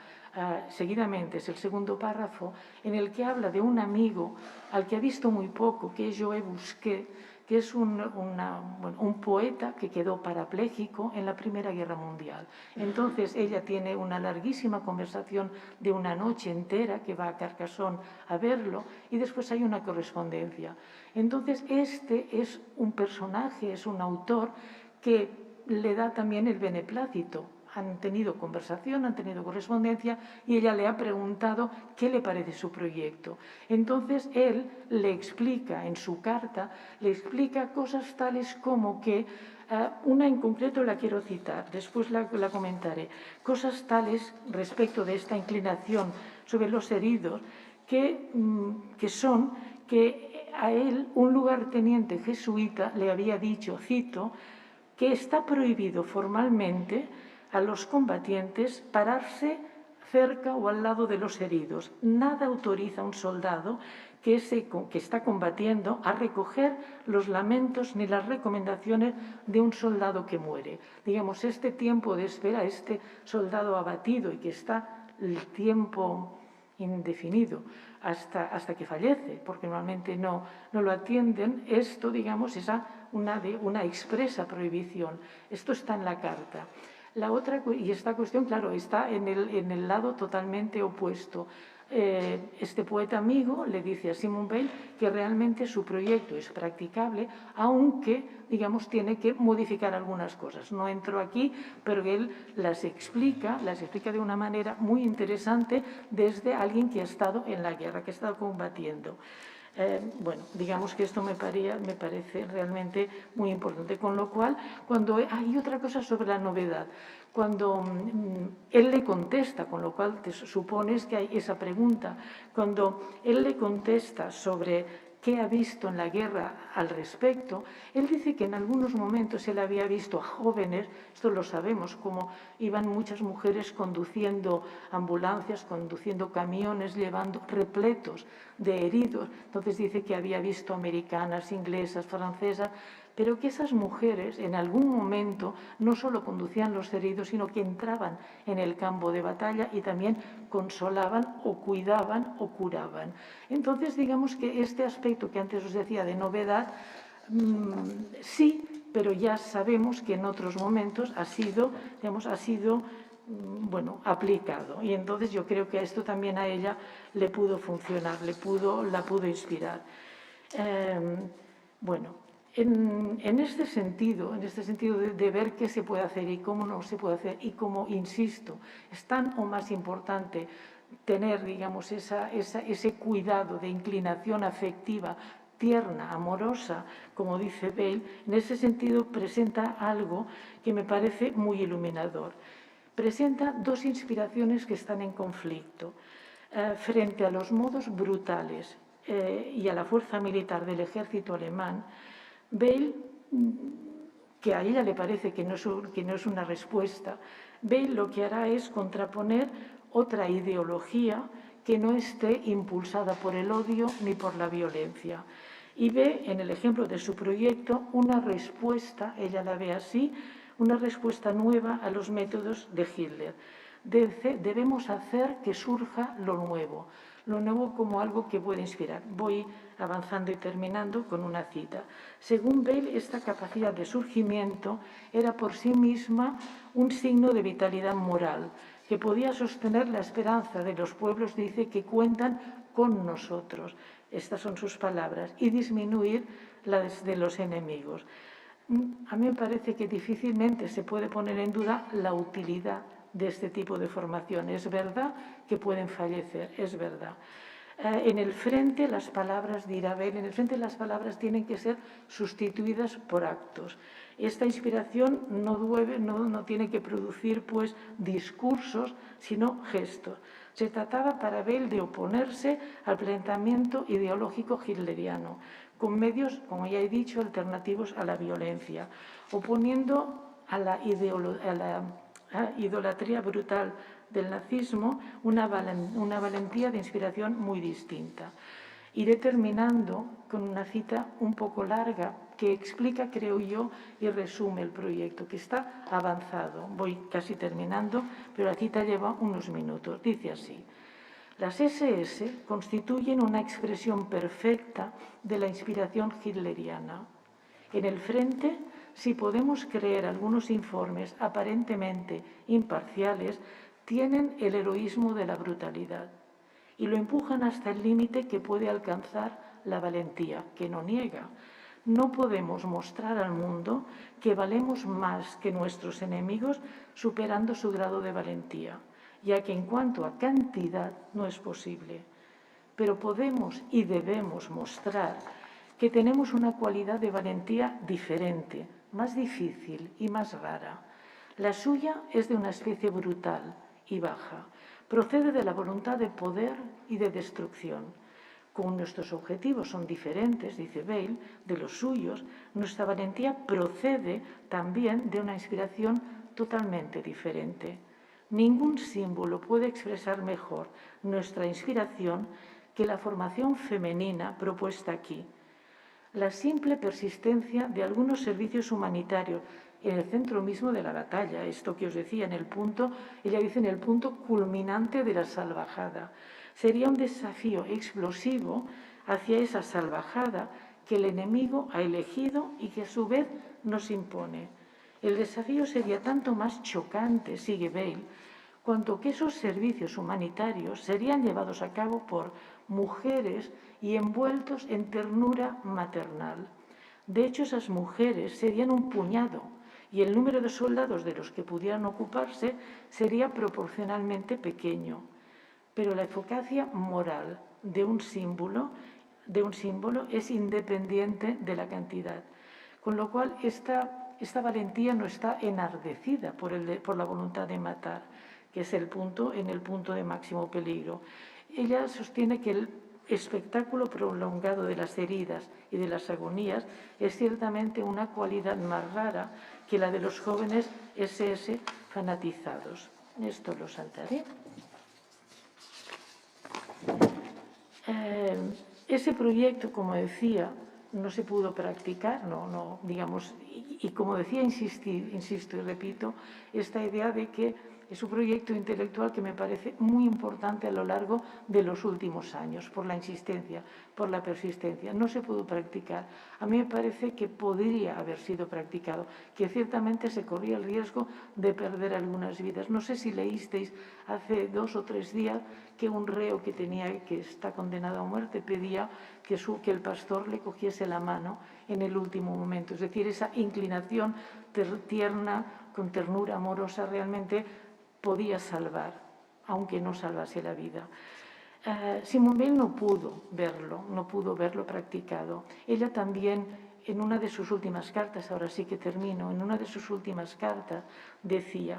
seguidamente, es el segundo párrafo, en el que habla de un amigo al que ha visto muy poco, que es Joe Busquet, que es un poeta que quedó parapléjico en la Primera Guerra Mundial. Entonces ella tiene una larguísima conversación de una noche entera, que va a Carcassonne a verlo, y después hay una correspondencia. Entonces este es un personaje, es un autor que le da también el beneplácito. Han tenido conversación, han tenido correspondencia, y ella le ha preguntado qué le parece su proyecto. Entonces él le explica, en su carta, le explica cosas tales como que, una en concreto la quiero citar, después la comentaré, cosas tales respecto de esta inclinación sobre los heridos, que son que a él un lugarteniente jesuita le había dicho, cito, que está prohibido formalmente a los combatientes pararse cerca o al lado de los heridos. Nada autoriza a un soldado que está combatiendo a recoger los lamentos ni las recomendaciones de un soldado que muere. Digamos, este tiempo de espera, este soldado abatido y que está el tiempo indefinido hasta que fallece, porque normalmente no lo atienden, esto, digamos, es una expresa prohibición. Esto está en la carta. La otra, y esta cuestión, claro, está en el lado totalmente opuesto. Este poeta amigo le dice a Simone Weil que realmente su proyecto es practicable, aunque, digamos, tiene que modificar algunas cosas. No entro aquí, pero él las explica de una manera muy interesante desde alguien que ha estado en la guerra, que ha estado combatiendo. Digamos que esto me parece realmente muy importante. Con lo cual, cuando hay otra cosa sobre la novedad, cuando él le contesta, con lo cual te supones que hay esa pregunta, cuando él le contesta sobre qué ha visto en la guerra al respecto, él dice que en algunos momentos él había visto a jóvenes, esto lo sabemos, como iban muchas mujeres conduciendo ambulancias, conduciendo camiones, llevando repletos de heridos. Entonces dice que había visto americanas, inglesas, francesas, pero que esas mujeres en algún momento no solo conducían los heridos, sino que entraban en el campo de batalla y también consolaban o cuidaban o curaban. Entonces, digamos que este aspecto que antes os decía de novedad, sí, pero ya sabemos que en otros momentos ha sido aplicado. Y entonces yo creo que a esto también a ella le pudo funcionar, la pudo inspirar. En este sentido de ver qué se puede hacer y cómo no se puede hacer, y como, insisto, es tan o más importante tener, digamos, ese cuidado de inclinación afectiva, tierna, amorosa, como dice Weil, en ese sentido presenta algo que me parece muy iluminador. Presenta dos inspiraciones que están en conflicto. Frente a los modos brutales y a la fuerza militar del ejército alemán, Weil, que a ella le parece que no es una respuesta, Weil lo que hará es contraponer otra ideología que no esté impulsada por el odio ni por la violencia. Y ve en el ejemplo de su proyecto una respuesta, ella la ve así, una respuesta nueva a los métodos de Hitler. Debemos hacer que surja lo nuevo como algo que puede inspirar. Voy avanzando y terminando con una cita. Según Weil, esta capacidad de surgimiento era por sí misma un signo de vitalidad moral que podía sostener la esperanza de los pueblos, dice, que cuentan con nosotros, estas son sus palabras, y disminuir las de los enemigos. A mí me parece que difícilmente se puede poner en duda la utilidad de este tipo de formación. Es verdad que pueden fallecer, es verdad. En el frente, las palabras, dirá Bell, en el frente las palabras tienen que ser sustituidas por actos. Esta inspiración no tiene que producir pues discursos, sino gestos. Se trataba para Bell de oponerse al planteamiento ideológico hitleriano, con medios, como ya he dicho, alternativos a la violencia, oponiendo a la idolatría brutal del nazismo una valentía de inspiración muy distinta. Iré terminando con una cita un poco larga que explica, creo yo, y resume el proyecto, que está avanzado. Voy casi terminando, pero la cita lleva unos minutos. Dice así: las SS constituyen una expresión perfecta de la inspiración hitleriana. En el frente, si podemos creer algunos informes aparentemente imparciales, tienen el heroísmo de la brutalidad y lo empujan hasta el límite que puede alcanzar la valentía, que no niega. No podemos mostrar al mundo que valemos más que nuestros enemigos superando su grado de valentía, ya que en cuanto a cantidad no es posible. Pero podemos y debemos mostrar que tenemos una cualidad de valentía diferente, más difícil y más rara. La suya es de una especie brutal y baja. Procede de la voluntad de poder y de destrucción. Como nuestros objetivos son diferentes, dice Bale, de los suyos, nuestra valentía procede también de una inspiración totalmente diferente. Ningún símbolo puede expresar mejor nuestra inspiración que la formación femenina propuesta aquí. La simple persistencia de algunos servicios humanitarios en el centro mismo de la batalla, esto que os decía, ella dice en el punto culminante de la salvajada. Sería un desafío explosivo hacia esa salvajada que el enemigo ha elegido y que a su vez nos impone. El desafío sería tanto más chocante, sigue Bale, cuanto que esos servicios humanitarios serían llevados a cabo por mujeres y envueltos en ternura maternal. De hecho, esas mujeres serían un puñado y el número de soldados de los que pudieran ocuparse sería proporcionalmente pequeño. Pero la eficacia moral de un símbolo es independiente de la cantidad, con lo cual esta valentía no está enardecida por la voluntad de matar, que es el punto de máximo peligro. Ella sostiene que el espectáculo prolongado de las heridas y de las agonías es ciertamente una cualidad más rara que la de los jóvenes SS fanatizados. Esto lo saltaré. Ese proyecto, como decía, no se pudo practicar, digamos, y como decía, insisto y repito, esta idea de que es un proyecto intelectual que me parece muy importante a lo largo de los últimos años, por la insistencia, por la persistencia. No se pudo practicar. A mí me parece que podría haber sido practicado, que ciertamente se corría el riesgo de perder algunas vidas. No sé si leísteis hace 2 o 3 días que un reo que está condenado a muerte pedía que el pastor le cogiese la mano en el último momento. Es decir, esa inclinación tierna, con ternura amorosa, realmente podía salvar, aunque no salvase la vida. Simone Weil no pudo verlo practicado. Ella también, en una de sus últimas cartas, ahora sí que termino, en una de sus últimas cartas decía: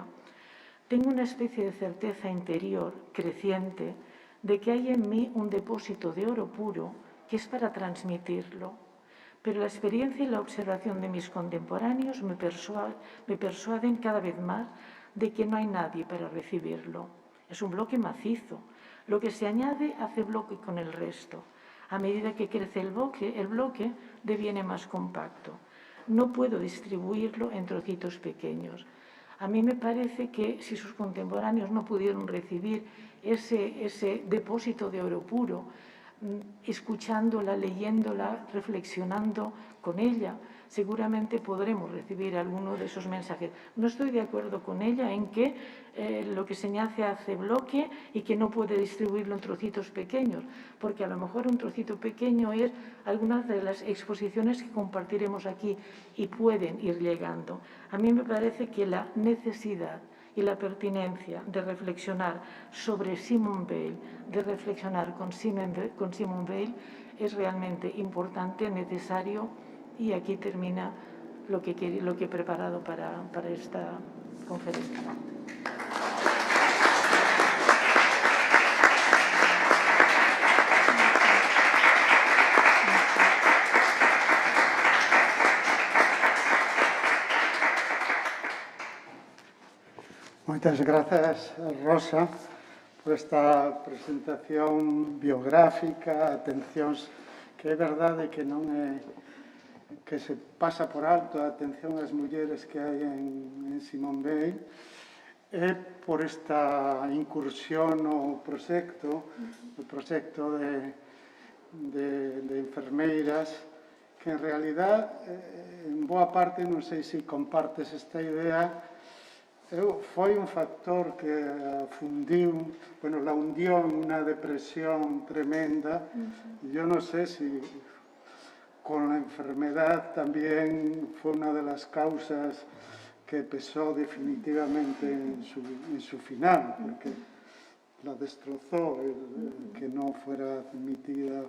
tengo una especie de certeza interior creciente de que hay en mí un depósito de oro puro que es para transmitirlo, pero la experiencia y la observación de mis contemporáneos me persuaden cada vez más de que no hay nadie para recibirlo. Es un bloque macizo. Lo que se añade hace bloque con el resto. A medida que crece el bloque deviene más compacto. No puedo distribuirlo en trocitos pequeños. A mí me parece que si sus contemporáneos no pudieron recibir ese depósito de oro puro, escuchándola, leyéndola, reflexionando con ella, seguramente podremos recibir alguno de esos mensajes. No estoy de acuerdo con ella en que lo que se hace bloque y que no puede distribuirlo en trocitos pequeños, porque a lo mejor un trocito pequeño es algunas de las exposiciones que compartiremos aquí y pueden ir llegando. A mí me parece que la necesidad y la pertinencia de reflexionar sobre Simone Weil, de reflexionar con Simone Weil, es realmente importante, necesario, y aquí termina lo que he preparado para esta conferencia. Moitas grazas, Rosa, por esta presentación biográfica, atencións, que é verdade que non é que se pasa por alto a atención ás mulleres que hai en Simone Weil, e por esta incursión no proxecto de enfermeiras, que en realidad, en boa parte, non sei se compartes esta idea, foi un factor que fundiu, bueno, la hundió en una depresión tremenda. Yo no sé si con la enfermedad también fue una de las causas que pesó definitivamente en su final, porque la destrozó el que no fuera admitida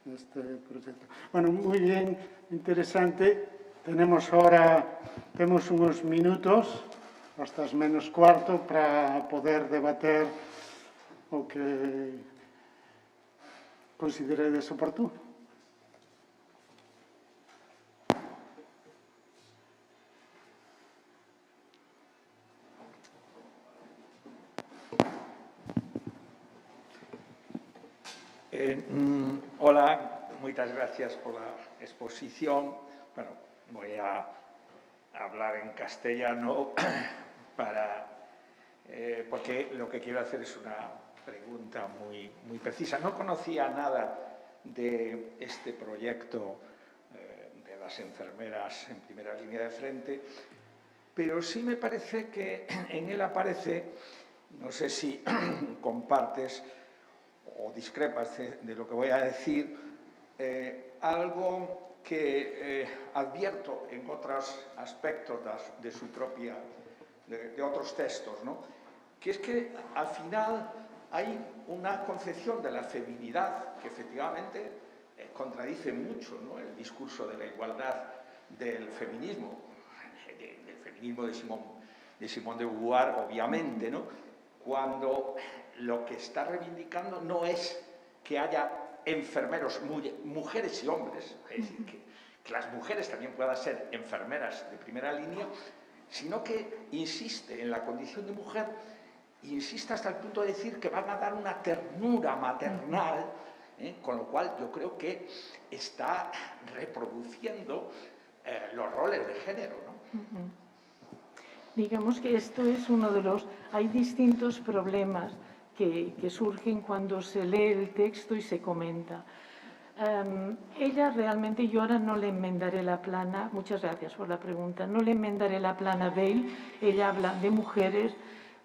este proyecto. Bueno, muy bien, interesante. Tenemos unos minutos, hasta menos cuarto, para poder debater o que consideredes oportuno. Hola, muchas gracias por la exposición. Bueno, voy a hablar en castellano porque lo que quiero hacer es una pregunta muy precisa. No conocía nada de este proyecto de las enfermeras en primera línea de frente, pero sí me parece que en él aparece, no sé si compartes o discrepas de lo que voy a decir, algo que advierto en otros aspectos de otros textos, ¿no? Que es que al final hay una concepción de la feminidad que efectivamente contradice mucho, ¿no?, el discurso de la igualdad del feminismo de Simone de Beauvoir, obviamente, ¿no?, cuando lo que está reivindicando no es que haya enfermeros, mujeres y hombres, es decir, que las mujeres también puedan ser enfermeras de primera línea, sino que insiste en la condición de mujer, insiste hasta el punto de decir que van a dar una ternura maternal, con lo cual yo creo que está reproduciendo los roles de género, ¿no? Digamos que esto es uno de los... Hay distintos problemas que surgen cuando se lee el texto y se comenta. Ella realmente, yo ahora no le enmendaré la plana, muchas gracias por la pregunta, no le enmendaré la plana Weil, ella habla de mujeres,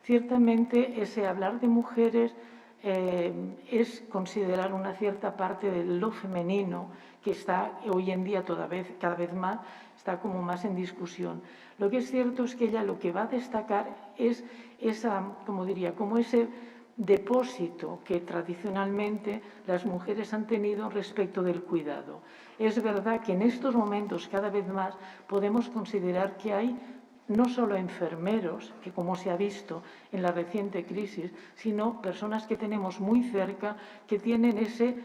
ciertamente ese hablar de mujeres es considerar una cierta parte de lo femenino que está hoy en día cada vez más, está como más en discusión. Lo que es cierto es que ella lo que va a destacar es como ese depósito que tradicionalmente las mujeres han tenido respecto del cuidado. Es verdad que en estos momentos cada vez más podemos considerar que hay no solo enfermeros, que como se ha visto en la reciente crisis, sino personas que tenemos muy cerca que tienen ese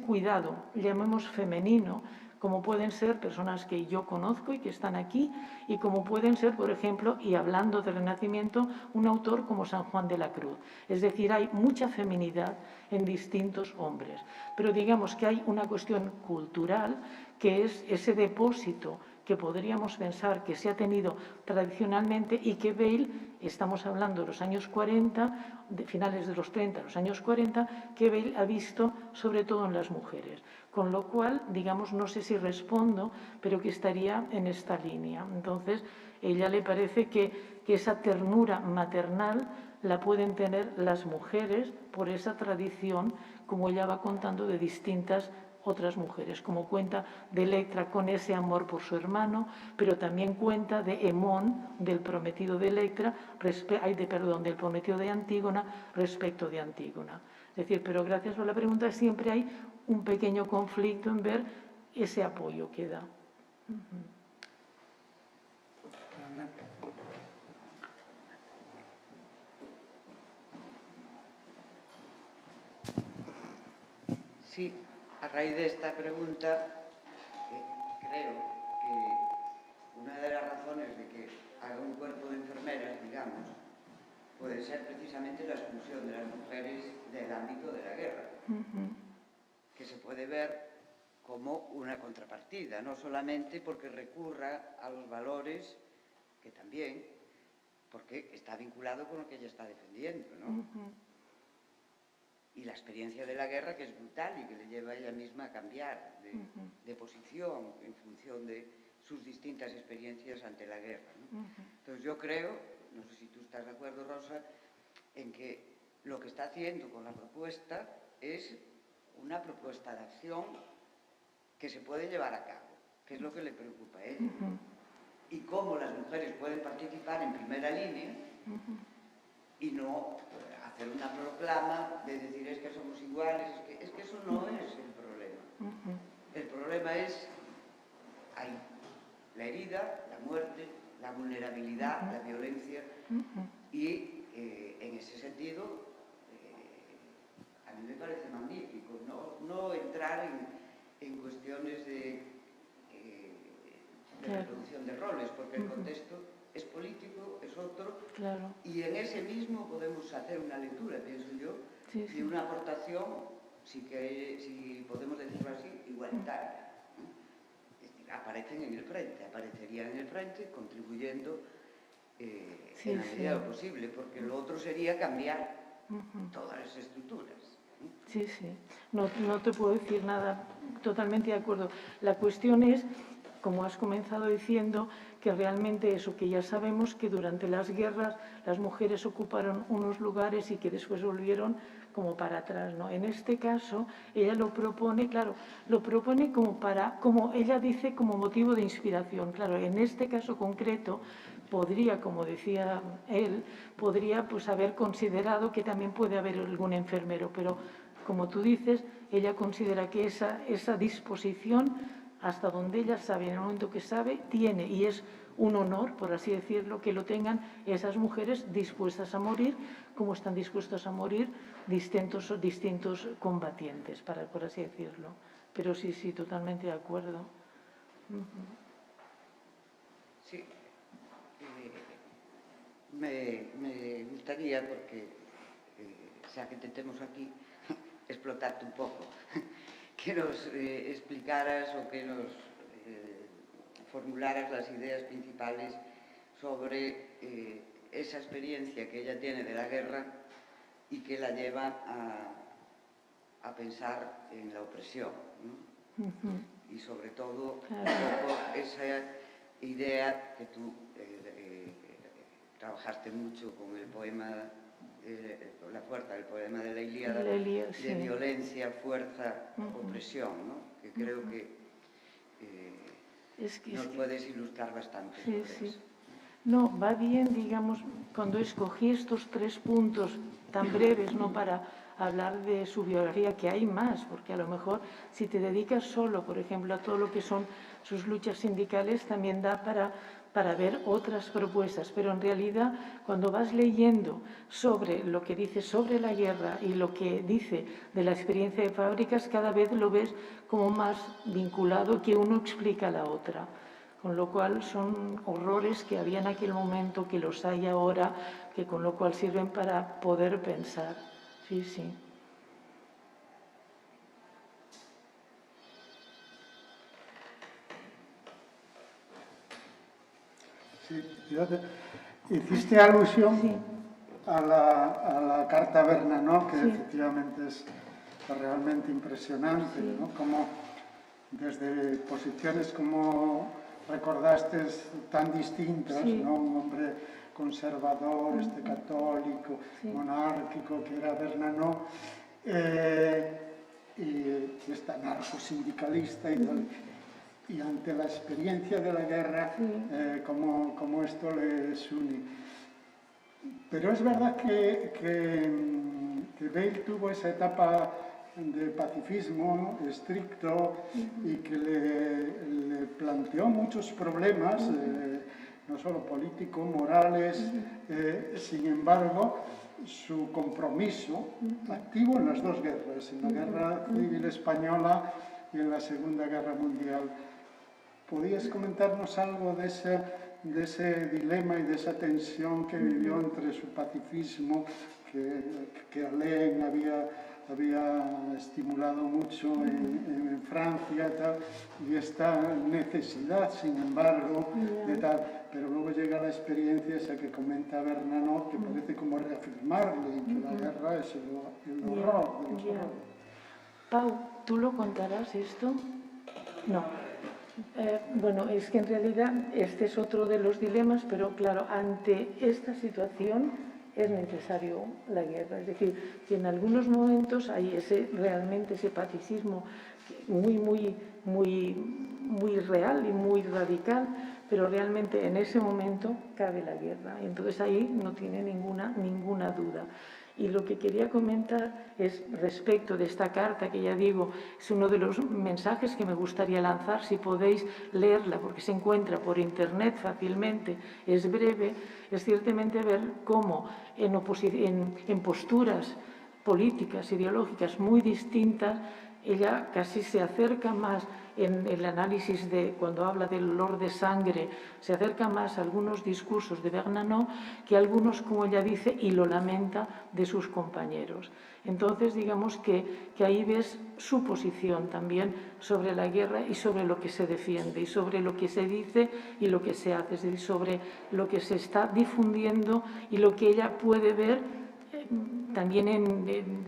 cuidado, llamemos femenino, como pueden ser personas que yo conozco y que están aquí, y como pueden ser, por ejemplo, y hablando del Renacimiento, un autor como San Juan de la Cruz. Es decir, hay mucha feminidad en distintos hombres. Pero digamos que hay una cuestión cultural que es ese depósito que podríamos pensar que se ha tenido tradicionalmente y que Bale, estamos hablando de los años 40, de finales de los 30, los años 40, que Bale ha visto sobre todo en las mujeres. Con lo cual, digamos, no sé si respondo, pero que estaría en esta línea. Entonces, ella le parece que esa ternura maternal la pueden tener las mujeres por esa tradición, como ella va contando de distintas otras mujeres, como cuenta de Electra con ese amor por su hermano, pero también cuenta de Hemón, del prometido de Electra, del prometido de Antígona respecto de Antígona. Es decir, pero gracias por la pregunta, siempre hay un pequeño conflicto en ver ese apoyo que da. Sí, a raíz de esta pregunta, creo que una de las razones de que haga un cuerpo de enfermeras, digamos, puede ser precisamente la exclusión de las mujeres del ámbito de la guerra, que se puede ver como una contrapartida, no solamente porque recurra a los valores, que también, porque está vinculado con lo que ella está defendiendo, ¿no? Y la experiencia de la guerra, que es brutal y que le lleva a ella misma a cambiar de posición en función de sus distintas experiencias ante la guerra, ¿no? Entonces yo creo, no sé si tú estás de acuerdo, Rosa, en que lo que está haciendo con la propuesta es una propuesta de acción que se puede llevar a cabo, que es lo que le preocupa a ella. Y cómo las mujeres pueden participar en primera línea y no hacer una proclama de decir es que somos iguales, es que eso no es el problema. El problema es ahí, la herida, la muerte, la vulnerabilidad, la violencia, y en ese sentido a mí me parece magnífico no entrar en cuestiones de reproducción de roles, porque el contexto es político, es otro, claro. Y en ese mismo podemos hacer una lectura, pienso yo, de una aportación, si podemos decirlo así, igualitaria. Es decir, aparecerían en el frente, contribuyendo en la medida de lo posible, porque lo otro sería cambiar todas las estructuras. Sí, sí. No te puedo decir nada, totalmente de acuerdo. La cuestión es, como has comenzado diciendo, que realmente eso, que ya sabemos que durante las guerras las mujeres ocuparon unos lugares y que después volvieron como para atrás, ¿no? En este caso, ella lo propone, claro, lo propone como ella dice, como motivo de inspiración. Claro, en este caso concreto, podría, como decía él, podría pues haber considerado que también puede haber algún enfermero, pero como tú dices, ella considera que esa disposición, hasta donde ella sabe, en el momento que sabe, tiene, y es un honor, por así decirlo, que lo tengan esas mujeres dispuestas a morir, como están dispuestos a morir distintos combatientes, por así decirlo. Pero sí, totalmente de acuerdo. Sí. Me gustaría, porque xa que te temos aquí, explotarte un pouco, que nos explicaras o que nos formularas las ideas principales sobre esa experiencia que ella tiene de la guerra y que la lleva a pensar en la opresión, ¿no? Y sobre todo un poco esa idea que tú trabajaste mucho con el poema, la fuerza del poema de la Ilíada, de violencia, fuerza, opresión, ¿no? Que creo que nos puedes ilustrar bastante sobre eso. No, va bien, digamos, cuando escogí estos 3 puntos tan breves, ¿no?, para hablar de su biografía, que hay más, porque a lo mejor si te dedicas solo, por ejemplo, a todo lo que son sus luchas sindicales, también da para ver otras propuestas, pero en realidad cuando vas leyendo sobre lo que dice sobre la guerra y lo que dice de la experiencia de fábricas, cada vez lo ves como más vinculado, que uno explica a la otra. Con lo cual son horrores que había en aquel momento, que los hay ahora, que con lo cual sirven para poder pensar. Sí, sí. Sí, hiciste alusión Sí. a la carta Bernanos, que Sí. efectivamente es realmente impresionante, Sí. ¿no? Como desde posiciones, como recordaste, tan distintas, Sí. ¿no? Un hombre conservador, católico, Sí. monárquico, que era Bernanos, y esta anarcosindicalista y tal. Y ante la experiencia de la guerra, cómo esto les une. Pero es verdad que Bale tuvo esa etapa de pacifismo estricto y que le planteó muchos problemas, no solo políticos, morales. Sin embargo, su compromiso activo en las dos guerras, en la Guerra Civil Española y en la Segunda Guerra Mundial. ¿Podías comentarnos algo de ese dilema y de esa tensión que vivió entre su pacifismo, que Alain había estimulado mucho en Francia, tal, y esta necesidad, sin embargo, de tal? Pero luego llega la experiencia esa que comenta Bernanos, que parece como reafirmarle que la guerra es el horror de los horrores. Pau, ¿tú lo contarás esto? No. Bueno, es que en realidad este es otro de los dilemas, pero claro, ante esta situación es necesario la guerra. Es decir, que en algunos momentos hay realmente ese pacifismo muy real y muy radical, pero realmente en ese momento cabe la guerra. Entonces ahí no tiene ninguna duda. Y lo que quería comentar es respecto de esta carta, que ya digo, es uno de los mensajes que me gustaría lanzar, si podéis leerla, porque se encuentra por internet fácilmente, es breve, es ciertamente ver cómo en posturas políticas, ideológicas muy distintas, ella casi se acerca más en el análisis cuando habla del olor de sangre, se acerca más a algunos discursos de Bernanos que a algunos, como ella dice, y lo lamenta, de sus compañeros. Entonces, digamos que ahí ves su posición también sobre la guerra y sobre lo que se defiende, y sobre lo que se dice y lo que se hace, es decir, sobre lo que se está difundiendo y lo que ella puede ver también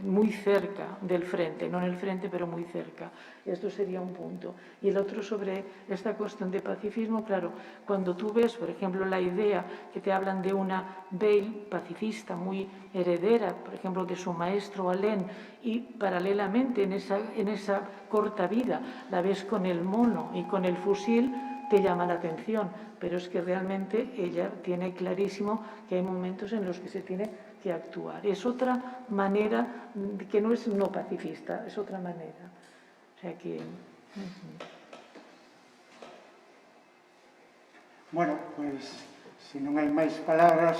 muy cerca del frente, no en el frente, pero muy cerca. Esto sería un punto. Y el otro sobre esta cuestión de pacifismo, claro, cuando tú ves, por ejemplo, la idea que te hablan de una Bale pacifista muy heredera, por ejemplo, de su maestro Alain, y paralelamente en esa corta vida la ves con el mono y con el fusil, te llama la atención, pero es que realmente ella tiene clarísimo que hay momentos en los que se tiene que actuar. Es otra manera, que no es no pacifista, es otra manera. O sea que... Bueno, pues, si non hai máis palabras,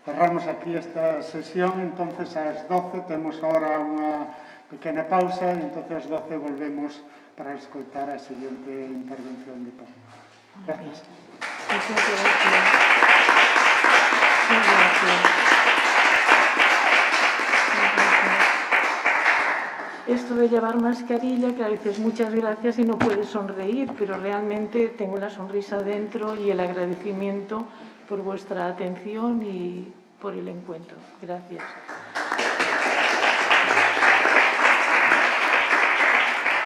cerramos aquí esta sesión. Entonces, ás 12 temos ahora unha pequena pausa, e entonces ás 12 volvemos para escoitar a seguinte intervención de Pau. Gracias. Muchas gracias. Muchas gracias. Esto de llevar mascarilla, que a veces muchas gracias y no puedes sonreír, pero realmente tengo la sonrisa dentro y el agradecimiento por vuestra atención y por el encuentro. Gracias.